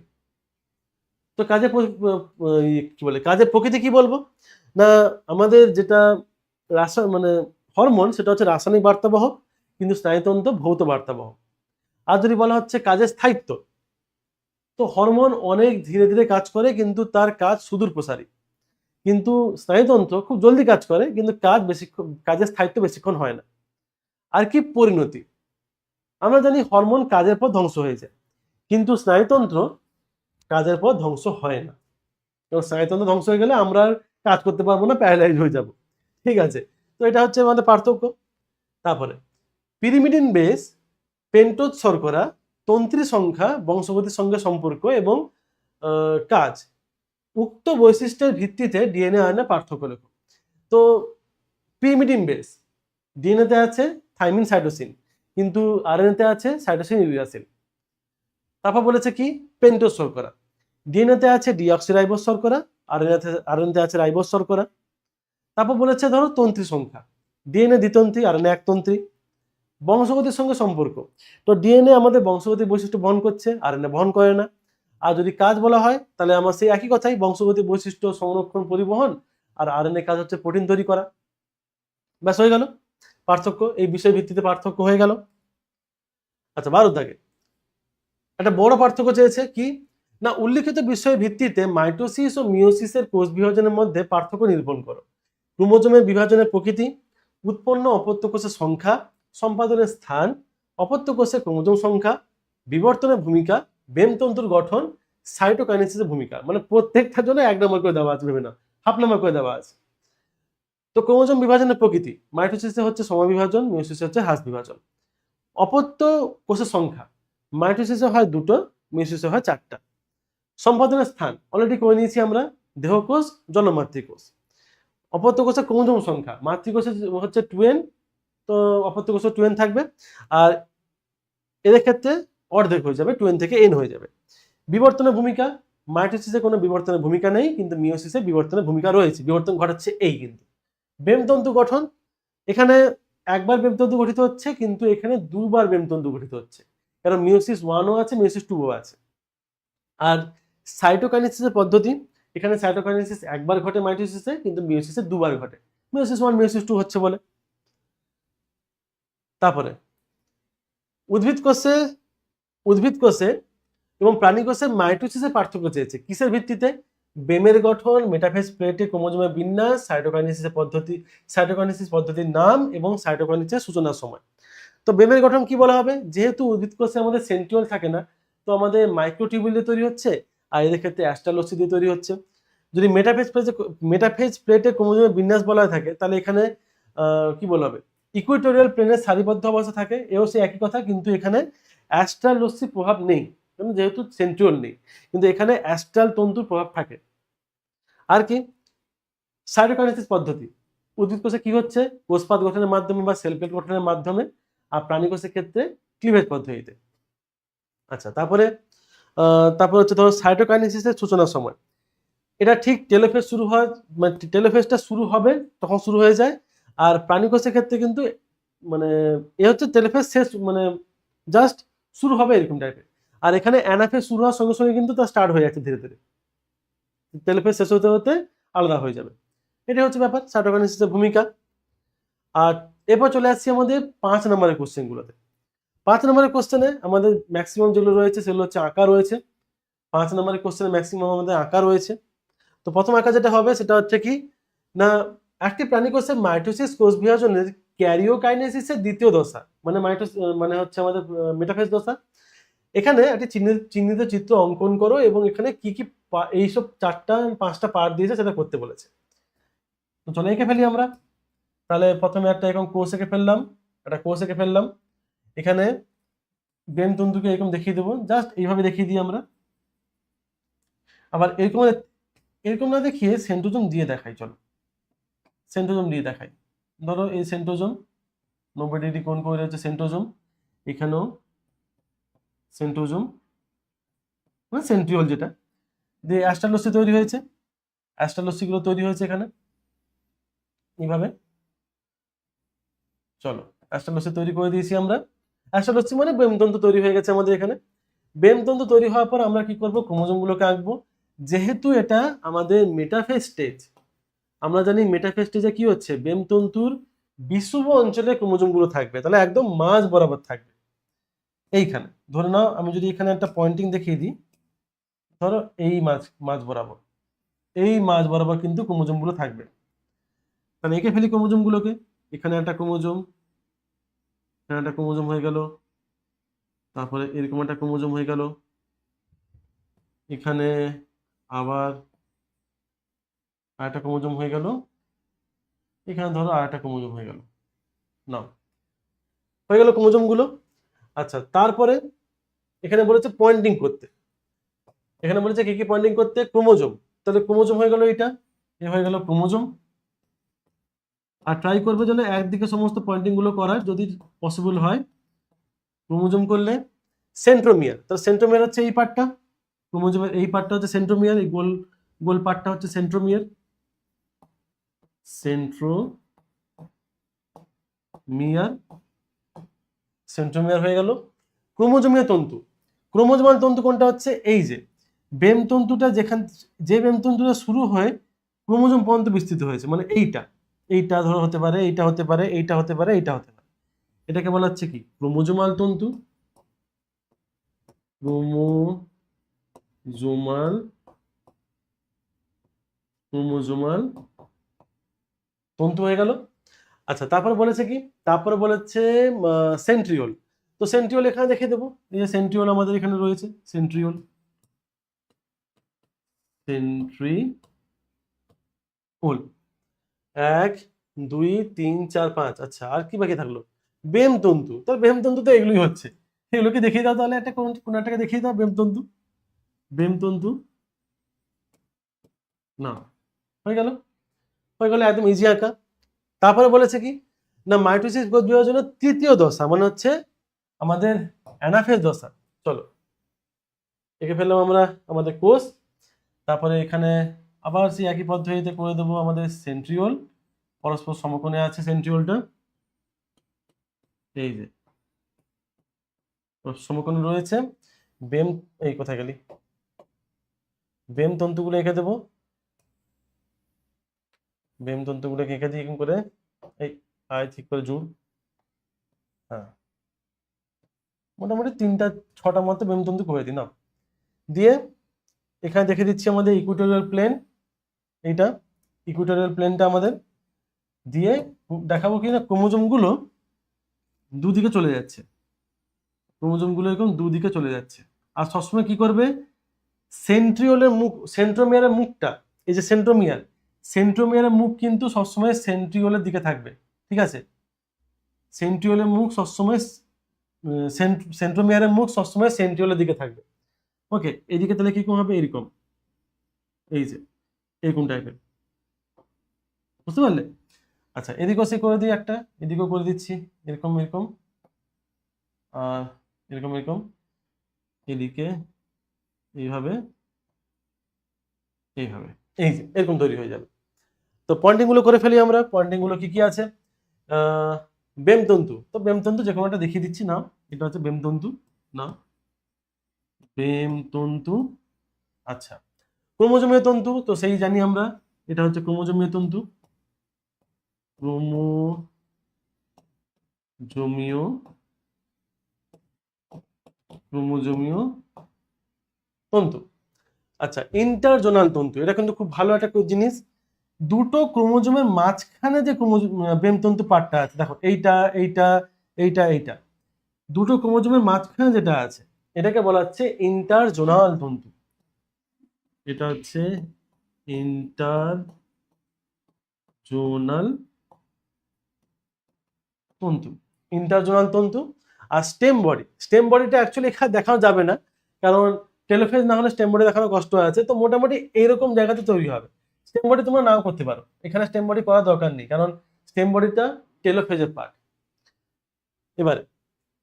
তো কি বলে কাজের প্রকৃতি কি বলবো না, আমাদের যেটা মানে হরমোন সেটা হচ্ছে রাসায়নিক বার্তাবাহক, কিন্তু স্নায়ুতন্ত্র ভৌত বার্তাবাহক। আর যদি বলা হচ্ছে কাজের স্থায়িত্ব, তো হরমোন অনেক ধীরে ধীরে কাজ করে কিন্তু তার কাজ সুদূর প্রসারী, কিন্তু স্নায়ুতন্ত্র খুব জলদি কাজ করে কিন্তু কাজের স্থায়িত্ব বেশিক্ষণ হয় না। আর কি পরিণতি, আমরা জানি হরমোন কাজের পর ধ্বংস হয়ে যায়, কিন্তু স্নায়ুতন্ত্র কাজের পর ধ্বংস হয় না। এবং স্নায়ুতন্ত্র ধ্বংস হয়ে গেলে আমরা আর কাজ করতে পারবো না, প্যারালাইজ হয়ে যাব। ঠিক আছে, তো এটা হচ্ছে আমাদের পার্থক্য। তারপরে পিরিমিডিন বেস, পেন্টোজ শর্করা, তন্ত্রী সংখ্যা, বংশগতির সঙ্গে সম্পর্ক এবং কাজ, উক্ত বৈশিষ্ট্যের ভিত্তিতে ডিএনএ আরএনএ পার্থক্য লেখো। তো পিরিমিডিন বেস, ডিএনএতে আছে থাইমিন সাইটোসিন, কিন্তু আরএনএতে আছে সাইটোসিন ইউরাসিল। তারপর বলেছে কি পেন্টোজ শর্করা, ডিএনএতে আছে ডিঅক্সিরাইবোজ শর্করা, আরএনএতে আছে রাইবোজ শর্করা। তারপর বলেছে ধরো তন্ত্রী সংখ্যা, ডিএনএ দ্বিতন্ত্রী, আরএনএ একতন্ত্রী। বংশগতির সঙ্গে সম্পর্ক, তো ডিএনএ আমাদের বংশগতির বৈশিষ্ট্য বহন করছে, আরএনএ বহন করে না। আর যদি কাজ বলা হয় তাহলে আমার সেই একই কথাই, বংশগতির বৈশিষ্ট্য সংরক্ষণ পরিবহন, আর আরএনএ কাজ হচ্ছে প্রোটিন তৈরি করা। ব্যাস হয়ে গেল পার্থক্য, এই বিষয় ভিত্তিতে পার্থক্য হয়ে গেল। আচ্ছা 12 দাগে একটা বড় পার্থক্য চেয়েছে কি না, উল্লিখিত বিষয়ের ভিত্তিতে মাইটোসিস ও মিওসিসের কোষ বিভাজনের মধ্যে পার্থক্য নিরূপণ করো। ক্রোমোজোমের বিভাজনের প্রকৃতি, উৎপন্ন অপত্য কোষের সংখ্যা, সম্পাদনের স্থান, অপত্য কোষের ক্রোমোজোম সংখ্যা, বিবর্তনের ভূমিকা, বেমতন্তুর গঠন, সাইটোকাইনেসিসের ভূমিকা। মানে প্রত্যেকটার জন্য 1 নম্বর করে দেওয়া আছে, ভেবে না 1/2 নম্বর করে দেওয়া আছে। তো ক্রোমোজোম বিভাজনের প্রকৃতি, মাইটোসিসে হচ্ছে সমবিভাজন, মিওসিসে হচ্ছে হ্রাস বিভাজন। অপত্য কোষের সংখ্যা, মাইটোসিসে হয় 2টো, মিওসিসে হয় 4টা। সম্পাদনের স্থান অলরেডি করে নিয়েছি আমরা, দেহকোষ, জনমাতৃকোষ। অপত্য কোষের ক্রোমোজোম সংখ্যা, মাতৃকোষে হচ্ছে 2n, তো অপত্য কোষে 2n থাকবে, আর এদের ক্ষেত্রে অর্ধেক হয়ে যাবে, 2n থেকে n হয়ে যাবে। বিবর্তনের ভূমিকা, মাইটোসিসে কোনো বিবর্তনের ভূমিকা নেই, কিন্তু মিওসিসে বিবর্তনের ভূমিকা রয়েছে, বিবর্তন ঘটাচ্ছে এই। কিন্তু বেমতন্তু গঠন, এখানে একবার বেমতন্তু গঠিত হচ্ছে, কিন্তু এখানে 2বার বেমতন্তু গঠিত হচ্ছে, কারণ মিওসিস 1ও আছে, মিওসিস 2ও আছে। আর সাইটোকাইনেসিসের পদ্ধতি, এখানে সাইটোকাইনেসিস একবার ঘটে মাইটোসিসে, কিন্তু মিওসিসে 2বার ঘটে, মিওসিস 1 মিওসিস 2 হচ্ছে বলে। তারপরে উদ্ভিদ কোষে এবং প্রাণী কোষে মাইটোসিসের পার্থক্য চেয়েছে কিসের ভিত্তিতে, বেমের গঠন, মেটাফেজ প্লেটে ক্রোমোজোমের বিন্যাস, সাইটোকাইনেসিস পদ্ধতির নাম এবং সাইটোকাইনেসিসের সূচনার সময়। তো বেমের গঠন কি বলা হবে, যেহেতু উদ্ভিদ কোষে আমাদের সেন্ট্রিওল থাকে না, তো আমাদের মাইক্রোটিউবিউল দিয়ে তৈরি হচ্ছে, আর এদের ক্ষেত্রে অ্যাস্টারলসি দিয়ে তৈরি হচ্ছে। যদি মেটাফেজ প্লেটে ক্রোমোজোমের বিন্যাস বলা থাকে, তাহলে এখানে কি বলা হবে, ইকুয়েটোরিয়াল প্লেনের সারিবদ্ধ অবস্থা থাকে, এও সে একই কথা, কিন্তু এখানে অ্যাস্ট্রালসি প্রভাব নেই, যেহেতু সেন্ট্রিওল নেই, কিন্তু এখানে অ্যাস্ট্রাল তন্তুর প্রভাব থাকে। আর কি সাইটোকাইনেসিস পদ্ধতি, উদ্ভিদ কোষে কি হচ্ছে, কোষপাত গঠনের মাধ্যমে বা সেল প্লেট গঠনের মাধ্যমে, আর প্রাণী কোষের ক্ষেত্রে ক্লিভেজ পদ্ধতিতে। আচ্ছা তারপরে হচ্ছে ধরো সাইটোকাইনেসিসের সূচনার সময়, এটা ঠিক টেলোফেজ শুরু হয়, মানে টেলোফেজটা শুরু হবে তখন শুরু হয়ে যায়, আর প্রাণী কোষের ক্ষেত্রে কিন্তু মানে এ হচ্ছে টেলোফেজ শেষ, মানে জাস্ট শুরু হবে এরকম টাইপের। আর এখানে অ্যানাফেজ শুরু হওয়ার সঙ্গে সঙ্গে কিন্তু তা স্টার্ট হয়ে যাচ্ছে ধীরে ধীরে, টেলোফেজ শেষ হতে হতে আলাদা হয়ে যাবে। এটাই হচ্ছে ব্যাপার সাইটোকাইনেসিসের ভূমিকা। আর এরপর চলে আসছি আমাদের 5 নম্বরের কোশ্চেনগুলোতে। 5 নম্বরের কোশ্চেনে আমাদের ম্যাক্সিমাম যেগুলো রয়েছে সেগুলো হচ্ছে আঁকা রয়েছে। 5 নম্বরের কোশ্চেনে ম্যাক্সিমাম আমাদের আঁকা রয়েছে। তো প্রথম আঁকা যেটা হবে সেটা হচ্ছে কি না, একটি প্রাণী কোষের মাইটোসিস কোষ বিভাজনের ক্যারিওকাইনেসিসের দ্বিতীয় দশা, মানে হচ্ছে আমাদের মেটাফেজ দশা। এখানে একটি চিহ্নিত চিত্র অঙ্কন করো এবং এখানে কি কি এইসব 4টা-5টা পার্ট দিয়েছে সেটা করতে বলেছে। তো চলে এঁকে ফেলি আমরা। তাহলে প্রথমে একটা এরকম কোষ এঁকে ফেললাম, এখানে বেমতন্তুকে এরকম দেখিয়ে দেবো, জাস্ট এইভাবে দেখিয়ে দিই আমরা। আবার এরকম না দেখিয়ে সেন্ট্রোজোম দিয়ে দেখাই, চলো সেন্ট্রোজোম দিয়ে দেখাই। ধরো এই সেন্ট্রোজোম 90 ডিগ্রি কোণ করে রয়েছে সেন্ট্রোজোম, এখানেও সেন্ট্রোজোম মানে সেন্ট্রিওল, যেটা দিয়ে অ্যাস্টারলসি তৈরি হয়েছে, অ্যাস্টারলসিগুলো তৈরি হয়েছে এখানে এইভাবে। চলো অ্যাস্টারলসি তৈরি করে দিয়েছি আমরা। অ্যাস্টারলসি মানে বেমতন্তু তৈরি হয়ে গেছে আমাদের এখানে। বেমতন্তু তৈরি হওয়ার পর আমরা কি করব, ক্রোমোজোমগুলোকে আঁকবো, যেহেতু এটা আমাদের মেটাফেজ স্টেজ, আমরা জানি মেটাফেজ স্টেজে কি হচ্ছে, বেমতন্তুর বিষুব অঞ্চলে ক্রোমোজোম গুলো থাকবে, তাহলে একদম মাঝ বরাবর থাকবে এইখানে। ধরে নাও আমি যদি এখানে একটা পয়েন্টিং দেখিয়ে দিই, ধরো এই মাঝ বরাবর, এই মাঝ বরাবর কিন্তু ক্রোমোজোম গুলো থাকবে। তাহলে এঁকে ফেলি ক্রোমোজোম গুলোকে, এখানে একটা ক্রোমোজোম, এখানে একটা ক্রোমোজোম হয়ে গেল, তারপরে এরকম একটা ক্রোমোজোম হয়ে গেল, এখানে আবার আরেকটা ক্রোমোজোম হয়ে গেল, এখানে ধরো আরেকটা ক্রোমোজোম হয়ে গেল, নাও হয়ে গেল ক্রোমোজোম গুলো। আচ্ছা, তারপরে এখানে বলেছে পয়েন্টিং করতে, এখানে বলেছে কি কি পয়েন্টিং করতে, ক্রোমোজোম। তাহলে ক্রোমোজোম হয়ে গেল, এটা এ হয়ে গেল ক্রোমোজোম। আর ট্রাই করবে যেন একদিকে সমস্ত পয়েন্টিং গুলো করার, যদি পসিবল হয়। ক্রোমোজোম করলে সেন্ট্রোমিয়ার, তাহলে সেন্ট্রোমিয়ার হচ্ছে এই পার্টটা, ক্রোমোজোমের এই পার্টটা হচ্ছে সেন্ট্রোমিয়ার, এই গোল গোল পার্টটা হচ্ছে সেন্ট্রোমিয়ার, সেন্ট্রোমিয়ার, সেন্ট্রোমিয়ার হয়ে গেল। ক্রোমোজোমীয় তন্তু, ক্রোমোজোমাল তন্তু কোনটা হচ্ছে, এই যে বেমতন্তুটা, যে বেমতন্তুটা শুরু হয়ে ক্রোমোজোম পর্যন্ত বিস্তৃত হয়েছে, মানে এইটা, এইটা ধরো হতে পারে, এইটা হতে পারে, এইটা হতে পারে, এইটা হতে পারে, এটাকে বলা হচ্ছে কি, ক্রোমোজোমাল তন্তু। ক্রোমোজোমাল ক্রোমোজোমাল তন্তু হয়ে গেল। আচ্ছা, তারপরে বলেছে কি, তারপরে বলেছে সেন্ট্রিওল। তো সেন্ট্রিওল এখানে দেখিয়ে দেবো, এই যে সেন্ট্রিওল আমাদের এখানে রয়েছে, সেন্ট্রিওল, সেন্ট্রিওল 1 2 3 4 5। আচ্ছা, আর কি বাকি থাকলো, বেমতন্তু। তাহলে বেমতন্তু তো এগুলোই হচ্ছে, এগুলোকে দেখিয়ে দাও তাহলে, একটা কোন একটাকে দেখিয়ে দাও, বেমতন্তু, বেমতন্তু, না হয়ে গেল, হয়ে গেল, একদম ইজি আঁকা। তারপরে বলেছে কি না, মাইটোসিস গ্রোথ বিভাজনের তৃতীয় দশা মানে হচ্ছে আমাদের অ্যানাফেজ দশা। চলো এঁকে ফেললাম আমরা আমাদের কোষ। তারপরে এখানে আবার সেই একই পদ্ধতিতে করে দেবো আমাদের সেন্ট্রিওল, পরস্পর সমকোণে আছে সেন্ট্রিওলটা, এই যে সমকোণে রয়েছে। বেম, এই কোথায় গেলি, বেম তন্তুগুলো এঁকে দেবো, বেম তন্তুগুলোকে এঁকে দিই এরকম করে, এই আয় ঠিক করে জুড়, হ্যাঁ মোটামুটি 3-6টা মতো বেম তন্তু করে দিই না। দিয়ে এখানে দেখে দিচ্ছি আমাদের ইকুইটোরিয়াল প্লেন, এইটা ইকুইটোরিয়াল প্লেনটা আমাদের, দিয়ে দেখাবো কি না ক্রোমোজোমগুলো দুদিকে চলে যাচ্ছে, ক্রোমোজোমগুলো এরকম দুদিকে চলে যাচ্ছে। আর সবসময় কি করবে, সেন্ট্রিওলের মুখ, সেন্ট্রোমিয়ারের মুখটা, এই যে সেন্ট্রোমিয়ার, সেন্ট্রোমিয়ারের মুখ কিন্তু সবসময় সেন্ট্রিওলের দিকে থাকবে, ঠিক আছে, সেন্ট্রিওলের মুখ সবসময়, সেন্ট্রোমিয়ারের মুখ সবসময় সেন্ট্রিওলের দিকে থাকবে। ওকে, এইদিকে তাহলে কিরকম হবে, এরকম, এই যে এরকম টাইপের, বুঝতে পারলে। আচ্ছা, এদিকেও সে করে দিই একটা, এদিকেও করে দিচ্ছি এরকম এরকম, আর এরকম এরকম, এদিকে এইভাবে, এইভাবে, এই যে এরকম তৈরি হয়ে যাবে। তো পয়েন্টিং গুলো করে ফেলি আমরা, পয়েন্টিং গুলো কি কি আছে, বেমতন্তু, তো বেমতন্তু যে কোনো একটা দেখিয়ে দিচ্ছি না, এটা হচ্ছে বেমতন্তু, না বেমতন্তু। আচ্ছা, ক্রোমোজোমীয় তন্তু, তো সেই জানি আমরা, এটা হচ্ছে ক্রোমোজোমীয় তন্তু, ক্রোমোজোমীয় ক্রোমোজোমীয় তন্তু। আচ্ছা, ইন্টারজোনাল তন্তু, এটা কিন্তু খুব ভালো একটা জিনিস। দুটো ক্রোমোজোমের মাঝখানে যে ক্রোমোজোম বেমতন্তু পার্টটা আছে, দেখো এইটা এইটা এইটা এইটা, দুটো ক্রোমোজোমের মাঝখানে যেটা আছে, এটাকে বলা হচ্ছে ইন্টারজোনাল তন্তু। এটা হচ্ছে ইন্টারজোনাল তন্তু, ইন্টারজোনাল তন্তু। আর স্টেম বডি, স্টেম বডিটা অ্যাকচুয়ালি এখানে দেখানো যাবে না, কারণ টেলোফেজ না হলে স্টেম বডি দেখানো কষ্ট আছে, তো মোটামুটি এইরকম জায়গাতে তৈরি হবে। স্টেম বডি তোমরা নাও করতে পারো, এখানে স্টেম বডি করার দরকার নেই, কারণ স্টেম বডিটা টেলোফেজের পার্ট। এবারে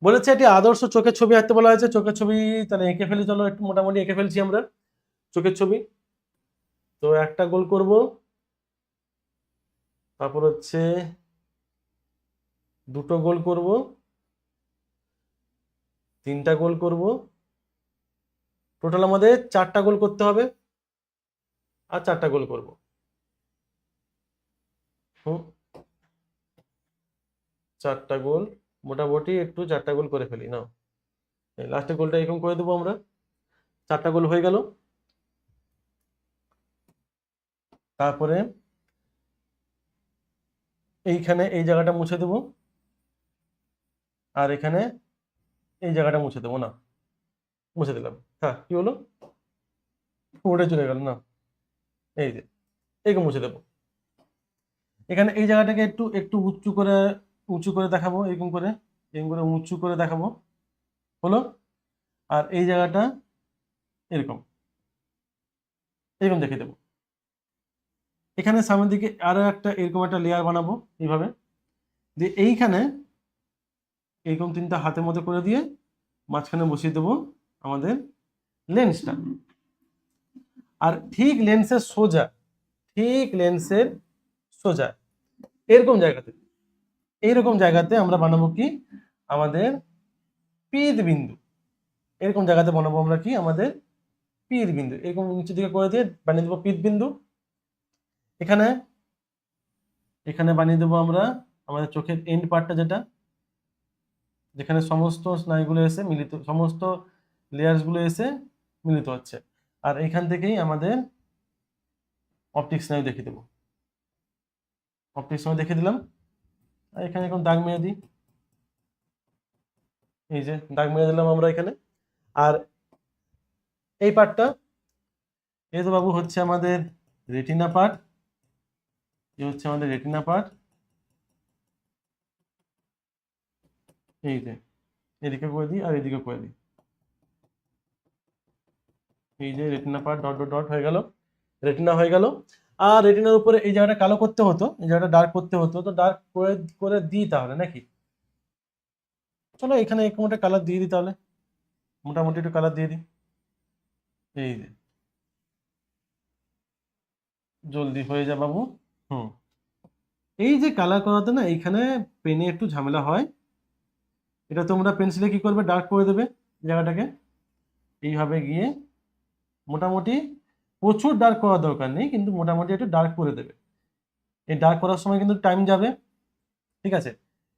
বলেছে এটি আদর্শ চোখের ছবি আঁকতে বলা হয়েছে, চোখের ছবি তাহলে এঁকে ফেলি, চলো একটু মোটামুটি এঁকে ফেলছি আমরা চোখের ছবি। তো একটা গোল করব, তারপর হচ্ছে দুটো গোল করব, তিনটা গোল করব, টোটাল আমাদের 4টা গোল করতে হবে। আর 4টা গোল করব। হুম, 4টা গোল, মোটামুটি একটু 4টা গোল করে ফেলি না। লাস্টের গোলটা এরকম করে দেবো আমরা। 4টা গোল হয়ে গেল। তারপরে এইখানে এই জায়গাটা মুছে দেবো, আর এখানে এই জায়গাটা মুছে দেবো না, মুছে দিলাম। হ্যাঁ, কি হলো, উড়ে চলে গেল না, এই যে এইরকম মুছে দেবো। এখানে এই জায়গাটাকে একটু একটু উঁচু করে দেখাবো, এরকম করে উঁচু করে দেখাবো, হলো। আর এই জায়গাটা এরকম এরকম দেখে দেবো। এখানে সামনের দিকে আরো একটা এরকম একটা লেয়ার বানাবো এইভাবে, দিয়ে এইখানে এরকম 3টা হাতের মধ্যে করে দিয়ে মাঝখানে বসিয়ে দেবো আমাদের লেন্সটা। আর ঠিক লেন্সের সোজা এইরকম জায়গাতে আমরা বানাবো কি আমাদের পিদ বিন্দু। এরকম জায়গাতে বানাবো আমরা কি আমাদের পিদ বিন্দু। এরকম নিচের দিকে করে দিয়ে বানিয়ে দেবো পিদ বিন্দু। এখানে এখানে বানিয়ে দেবো আমরা আমাদের চোখের এন্ড পার্টটা, যেখানে সমস্ত স্নায়ুগুলো এসে মিলিত, সমস্ত লেয়ার্সগুলো এসে মিলিত হচ্ছে। আর এখান থেকেই আমাদের অপটিক স্নায়ু দেখিয়ে দেবো। অপটিক স্নায়ু দেখিয়ে দিলাম। আর এখানে এখন দাগ মেরে দিই, এই যে দাগ মেরে দিলাম আমরা এখানে। আর এই পার্টটা, এই তো বাবু হচ্ছে আমাদের রেটিনা পার্ট, হচ্ছে আমাদের রেটিনা পার্ট। এই যে এদিকে করে দিই আর এদিকে করে দিই, এই যে retina part dot dot dot হয়ে গেল, রেটিনা হয়ে গেল। আর রেটিনার উপরে এই জায়গাটা কালো করতে হতো, এই জায়গাটা ডার্ক করতে হতো, তো ডার্ক করে করে দিই তাহলে নাকি। চলো এখানে এরকম একটা কালার দিয়ে দিই তাহলে, মোটামুটি একটু কালার দিয়ে দিই। এই যে জলদি হয়ে যা বাবু। হুম, এই যে কালার করাতে না এইখানে পেনে একটু ঝামেলা হয়। এটা তোমরা পেন্সিলে কি করবে, ডার্ক করে দেবে জায়গাটাকে এইভাবে গিয়ে, মোটামুটি প্রচুর ডার্ক করার দরকার নেই, কিন্তু মোটামুটি একটু ডার্ক করে দেবে। এই ডার্ক করার সময় কিন্তু টাইম যাবে, ঠিক আছে।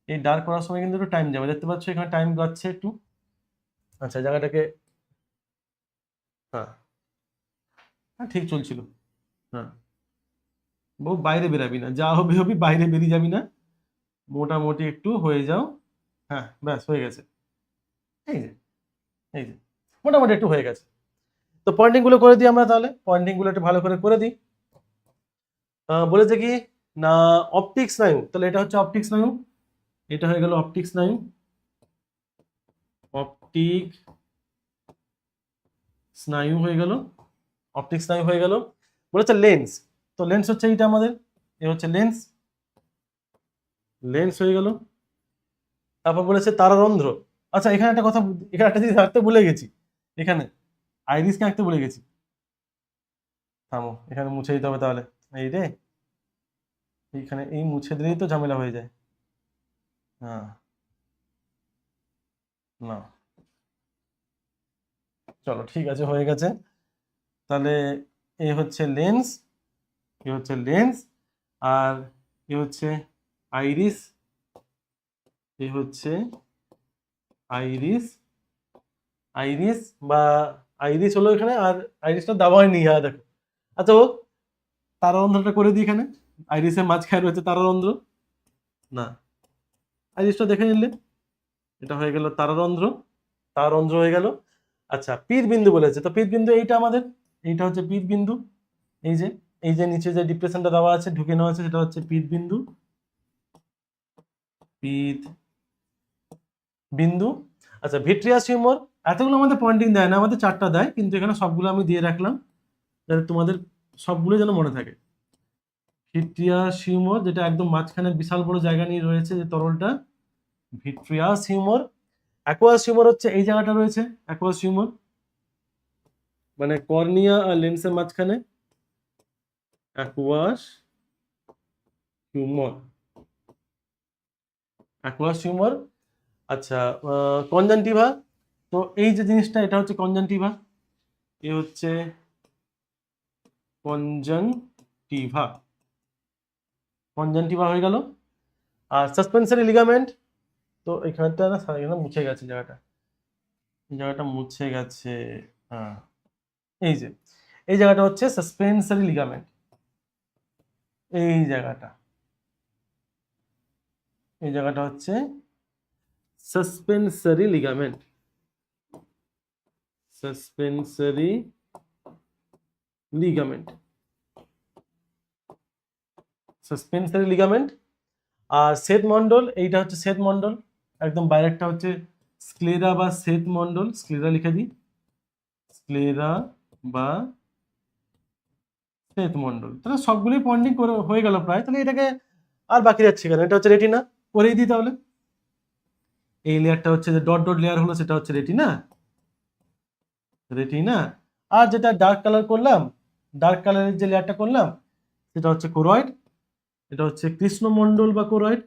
এই ডার্ক করার সময় কিন্তু একটু টাইম যাবে, দেখতে পাচ্ছ এখানে টাইম যাচ্ছে একটু। আচ্ছা, জায়গাটাকে, হ্যাঁ হ্যাঁ ঠিক চলছিল। হ্যাঁ, বউ বাইরে বেরাবি না, যা হবে হবি, বাইরে বেরিয়ে যাবি না, মোটামুটি একটু হয়ে যাও। হ্যাঁ, ব্যাস হয়ে গেছে। এই যে এই যে মোটামুটি একটু হয়ে গেছে। তো পয়েন্টিং গুলো করে দিই আমরা তাহলে, পয়েন্টিং গুলো একটু ভালো করে করে দিই। বলেছে কি না অপটিক স্নায়ু, তাহলে এটা হচ্ছে অপটিক স্নায়ু, এটা হয়ে গেল অপটিক স্নায়ু, অপটিক স্নায়ু হয়ে গেল, অপটিক স্নায়ু হয়ে গেল। বলেছে লেন্স, তো লেন্স হচ্ছে এইটা আমাদের, এ হচ্ছে লেন্স, লেন্স হয়ে গেল। তারপর বলেছে তারারন্ধ্র। আচ্ছা, এখানে একটা কথা, এখানে একটা জিনিস রাখতে ভুলে গেছি, এখানে আইরিসকে আঁকতে ভুলে গেছি। থামো, এখানে মুছে দিতে হবে তাহলে। এই রে, এইখানে এই মুছে দিলেই তো ঝামেলা হয়ে যায়। হ্যাঁ, না, চলো ঠিক আছে, হয়ে গেছে। তাহলে এ হচ্ছে লেন্স, এ হচ্ছে লেন্স, আর এ হচ্ছে আইরিস, এ হচ্ছে আইরিস, আইরিস বা আইরিস হলো এখানে, আর আইরিসটা দেওয়া হয়নি, হ্যাঁ দেখো। আচ্ছা, ও তারারন্ধ্রটা করে দিই এখানে, আইরিসের মাঝখানে রয়েছে তারারন্ধ্র, না আইরিসটা দেখে নিলে, এটা হয়ে গেল তারারন্ধ্র, তারারন্ধ্র হয়ে গেল। আচ্ছা, পীর বিন্দু বলেছে, তো পীর বিন্দু এইটা আমাদের, এইটা হচ্ছে পীর বিন্দু। এই যে এই যে নিচে যে ডিপ্রেশনটা দেওয়া আছে, ঢুকে নেওয়া আছে, সেটা হচ্ছে পীর বিন্দু, পীর বিন্দু। আচ্ছা, ভিট্রিয়াস হিউমার, এতগুলো আমাদের পয়েন্টিং দেয় না, আমাদের 4টা দেয়, কিন্তু এখানে সবগুলো আমি দিয়ে রাখলাম যাতে তোমাদের সবগুলো যেন মনে থাকে। ভিট্রিয়াস হিউমার, যেটা একদম মাঝখানে বিশাল বড় জায়গা নিয়ে রয়েছে যে তরলটা, ভিট্রিয়াস হিউমার। অ্যাকোয়াস হিউমার হচ্ছে এই জায়গাটা রয়েছে, অ্যাকোয়াস হিউমার মানে কর্নিয়া আর লেন্সের মাঝখানে, অ্যাকোয়াস হিউমার, অ্যাকোয়াস হিউমার। আচ্ছা, কনজাংটিভা, তো এই যে জিনিসটা, এটা হচ্ছে কনজাংটিভা, এ হচ্ছে কনজাংটিভা কনজাংটিভা হয়ে গেল। আর সাসপেন্সরি লিগামেন্ট, তো এখানটা না এখানে মুছে গেছে জায়গাটা মুছে গেছে। হ্যাঁ, এই যে এই জায়গাটা হচ্ছে সাসপেন্সরি লিগামেন্ট, এই জায়গাটা হচ্ছে suspensory ligament. Suspensory ligament suspensory ligament. আর শ্বেত মণ্ডল, এইটা হচ্ছে শ্বেত মণ্ডল, একদম বাইরেরটা হচ্ছে স্ক্লেরা বা শ্বেত মণ্ডল, স্ক্লেরা লিখে দিই, স্ক্লেরা বা শ্বেত মণ্ডল। তাহলে সবগুলোই পয়েন্টিং করে হয়ে গেল প্রায়। তাহলে এটাকে আর বাকি যাচ্ছে কেন, এটা হচ্ছে রেটিনা, করেই দিই তাহলে। এই লেয়ারটা হচ্ছে যে ডট ডট লেয়ার হলো, সেটা হচ্ছে রেটিনা। আর যেটা ডার্ক কালার করলাম, ডার্ক কালারের যে লেয়ারটা করলাম, সেটা হচ্ছে কোরয়েড, এটা হচ্ছে কৃষ্ণমণ্ডল বা কোরয়েড।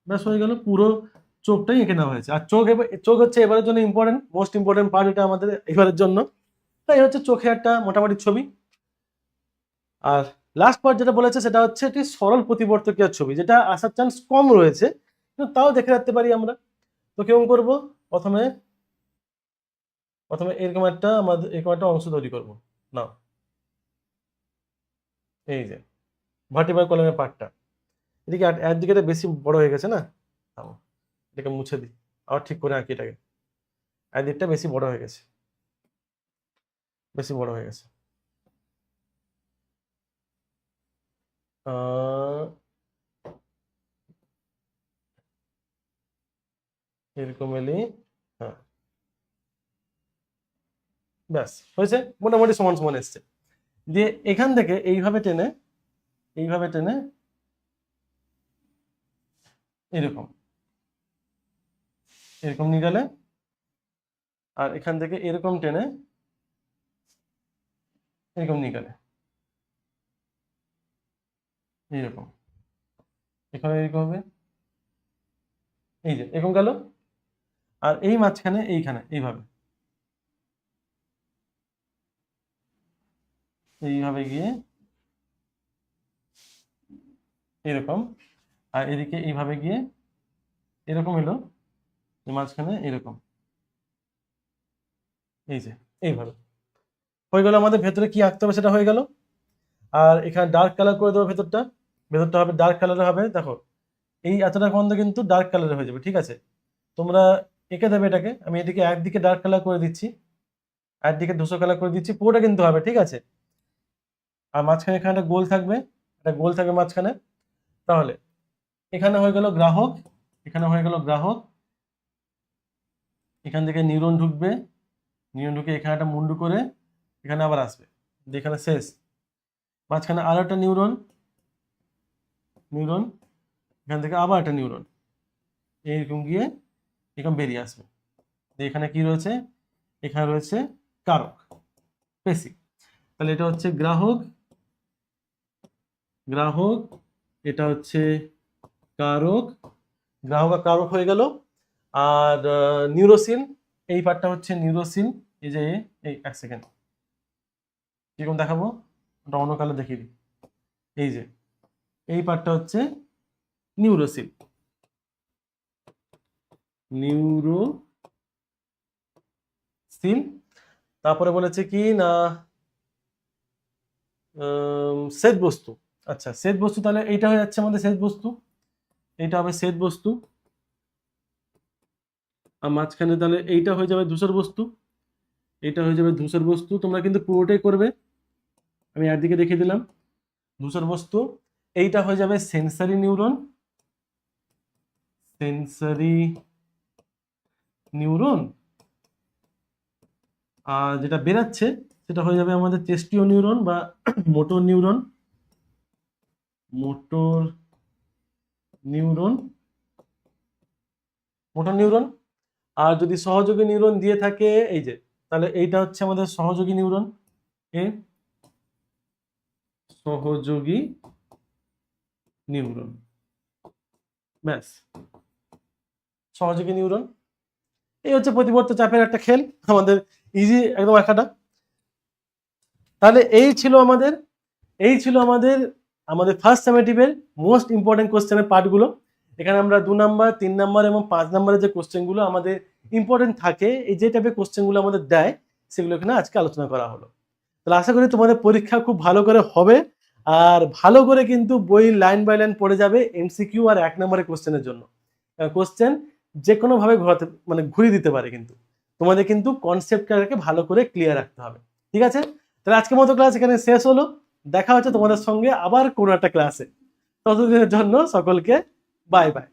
ব্যাস হয়ে গেল, পুরো চোখটাই এঁকে নেওয়া হয়েছে। আর চোখ হচ্ছে এবারের জন্য ইম্পর্টেন্ট, মোস্ট ইম্পর্টেন্ট পার্ট এটা আমাদের এবারের জন্য। তাই হচ্ছে চোখে একটা মোটামুটি ছবি। আর লাস্ট পার্ট যেটা বলেছে সেটা হচ্ছে একটি সরল প্রতিবর্তকীয় ছবি, যেটা আসার চান্স কম রয়েছে, কিন্তু তাও দেখে রাখতে পারি আমরা। তো কেমন করব, প্রথমে এরকম একটা অংশ তৈরি করব না, এই যে ভার্টিব্রাল কলামের পার্টটা, এদিকে একদিকে বেশি বড় হয়ে গেছে না, এটাকে মুছে দিই, আবার ঠিক করে আঁকি এটাকে। একদিকটা বেশি বড় হয়ে গেছে, এরকম এলি, হ্যাঁ ব্যাস হয়েছে, মোটামুটি সমান সমান এসছে। দিয়ে এখান থেকে এইভাবে টেনে এরকম নিয়ে গেলে, আর এখান থেকে এরকম টেনে এরকম নিয়ে গেলে, এইরকম এখানে এরকম হবে, এই যে এরকম গেল। আর এই মাঝখানে এইখানে এইভাবে গিয়ে এরকম, আর এদিকে এইভাবে গিয়ে এরকম এলো, মাঝখানে এরকম, এই যে এইভাবে হয়ে গেল। আমাদের ভেতরে কি আঁকতে হবে সেটা হয়ে গেল। আর এখানে ডার্ক কালার করে দেবো, ভেতরটা হবে ডার্ক কালারের হবে। দেখো এই এতটা পর্যন্ত কিন্তু ডার্ক কালারের হয়ে যাবে, ঠিক আছে। তোমরা এঁকে দেবে এটাকে, আমি এদিকে একদিকে ডার্ক কালার করে দিচ্ছি, একদিকে ধূসর কালার করে দিচ্ছি, পুরোটা কিন্তু হবে, ঠিক আছে। আর মাঝখানে এখানে একটা গোল থাকবে, মাঝখানে। তাহলে এখানে হয়ে গেল গ্রাহক, এখান থেকে নিউরন ঢুকবে, ঢুকে এখানে একটা মুন্ডু করে এখানে আবার আসবে, এখানে শেষ। মাঝখানে আরো একটা নিউরন, এখান থেকে আবার একটা নিউরন, এইরকম গিয়ে এরকম বেরিয়ে আসবে। এখানে কি রয়েছে, এখানে রয়েছে কারক, পেশি। তাহলে এটা হচ্ছে গ্রাহক, এটা হচ্ছে কারক, গ্রাহক আর কারক হয়ে গেল। আর নিউরোসিল, এই পার্টটা হচ্ছে নিউরোসিল। এই যে এই এক সেকেন্ড কিরকম দেখাবো, ওটা অন্য কালে দেখিয়ে দিই। এই যে এই পার্টটা হচ্ছে নিউরোসিল, তারপরে বলেছে কি না শ্বেত বস্তু। আচ্ছা শ্বেত বস্তু, তাহলে এইটা হয়ে যাচ্ছে আমাদের শ্বেত বস্তু, এইটা হবে শ্বেত বস্তু। আর মাঝখানে তাহলে এইটা হয়ে যাবে ধূসর বস্তু, তোমরা কিন্তু পুরোটাই করবে, আমি একদিকে দেখিয়ে দিলাম ধূসর বস্তু। এইটা হয়ে যাবে সেন্সরি নিউরন, আর যেটা বেরাচ্ছে সেটা হয়ে যাবে আমাদের চেস্টিও নিউরন বা মোটর নিউরন। আর যদি সহযোগী নিউরন দিয়ে থাকে এই যে, তাহলে এইটা হচ্ছে আমাদের সহযোগী নিউরন, ব্যাস সহযোগী নিউরন। এই হচ্ছে প্রতিবর্ত চাপের একটা খেল, আমাদের ইজি একদম আঁকাটা। তাহলে এই ছিল আমাদের আমাদের ফার্স্ট সামেটিভের মোস্ট ইম্পর্টেন্ট কোশ্চেনের পার্টগুলো। এখানে আমরা 2 নাম্বার 3 নাম্বার এবং 5 নাম্বারের যে কোশ্চেনগুলো আমাদের ইম্পর্টেন্ট থাকে, এই যে টাইপের কোশ্চেনগুলো আমাদের দেয়, সেগুলো এখানে আজকে আলোচনা করা হলো। তাহলে আশা করি তোমাদের পরীক্ষা খুব ভালো করে হবে, আর ভালো করে কিন্তু বই লাইন বাই লাইন পড়ে যাবে এমসিকিউ আর 1 নম্বরের কোশ্চেনের জন্য। কোশ্চেন যে কোনো ভাবে ঘুরিয়ে দিতে পারে, কিন্তু তোমাদের কিন্তু কনসেপ্টটাকে ভালো করে ক্লিয়ার রাখতে হবে। ঠিক আছে, তাহলে আজকের মতো ক্লাস এখানে শেষ হলো। দেখা হচ্ছে তোমাদের সঙ্গে আবার কোনো একটা ক্লাসে। ততদিনের জন্য সকলকে বাই বাই।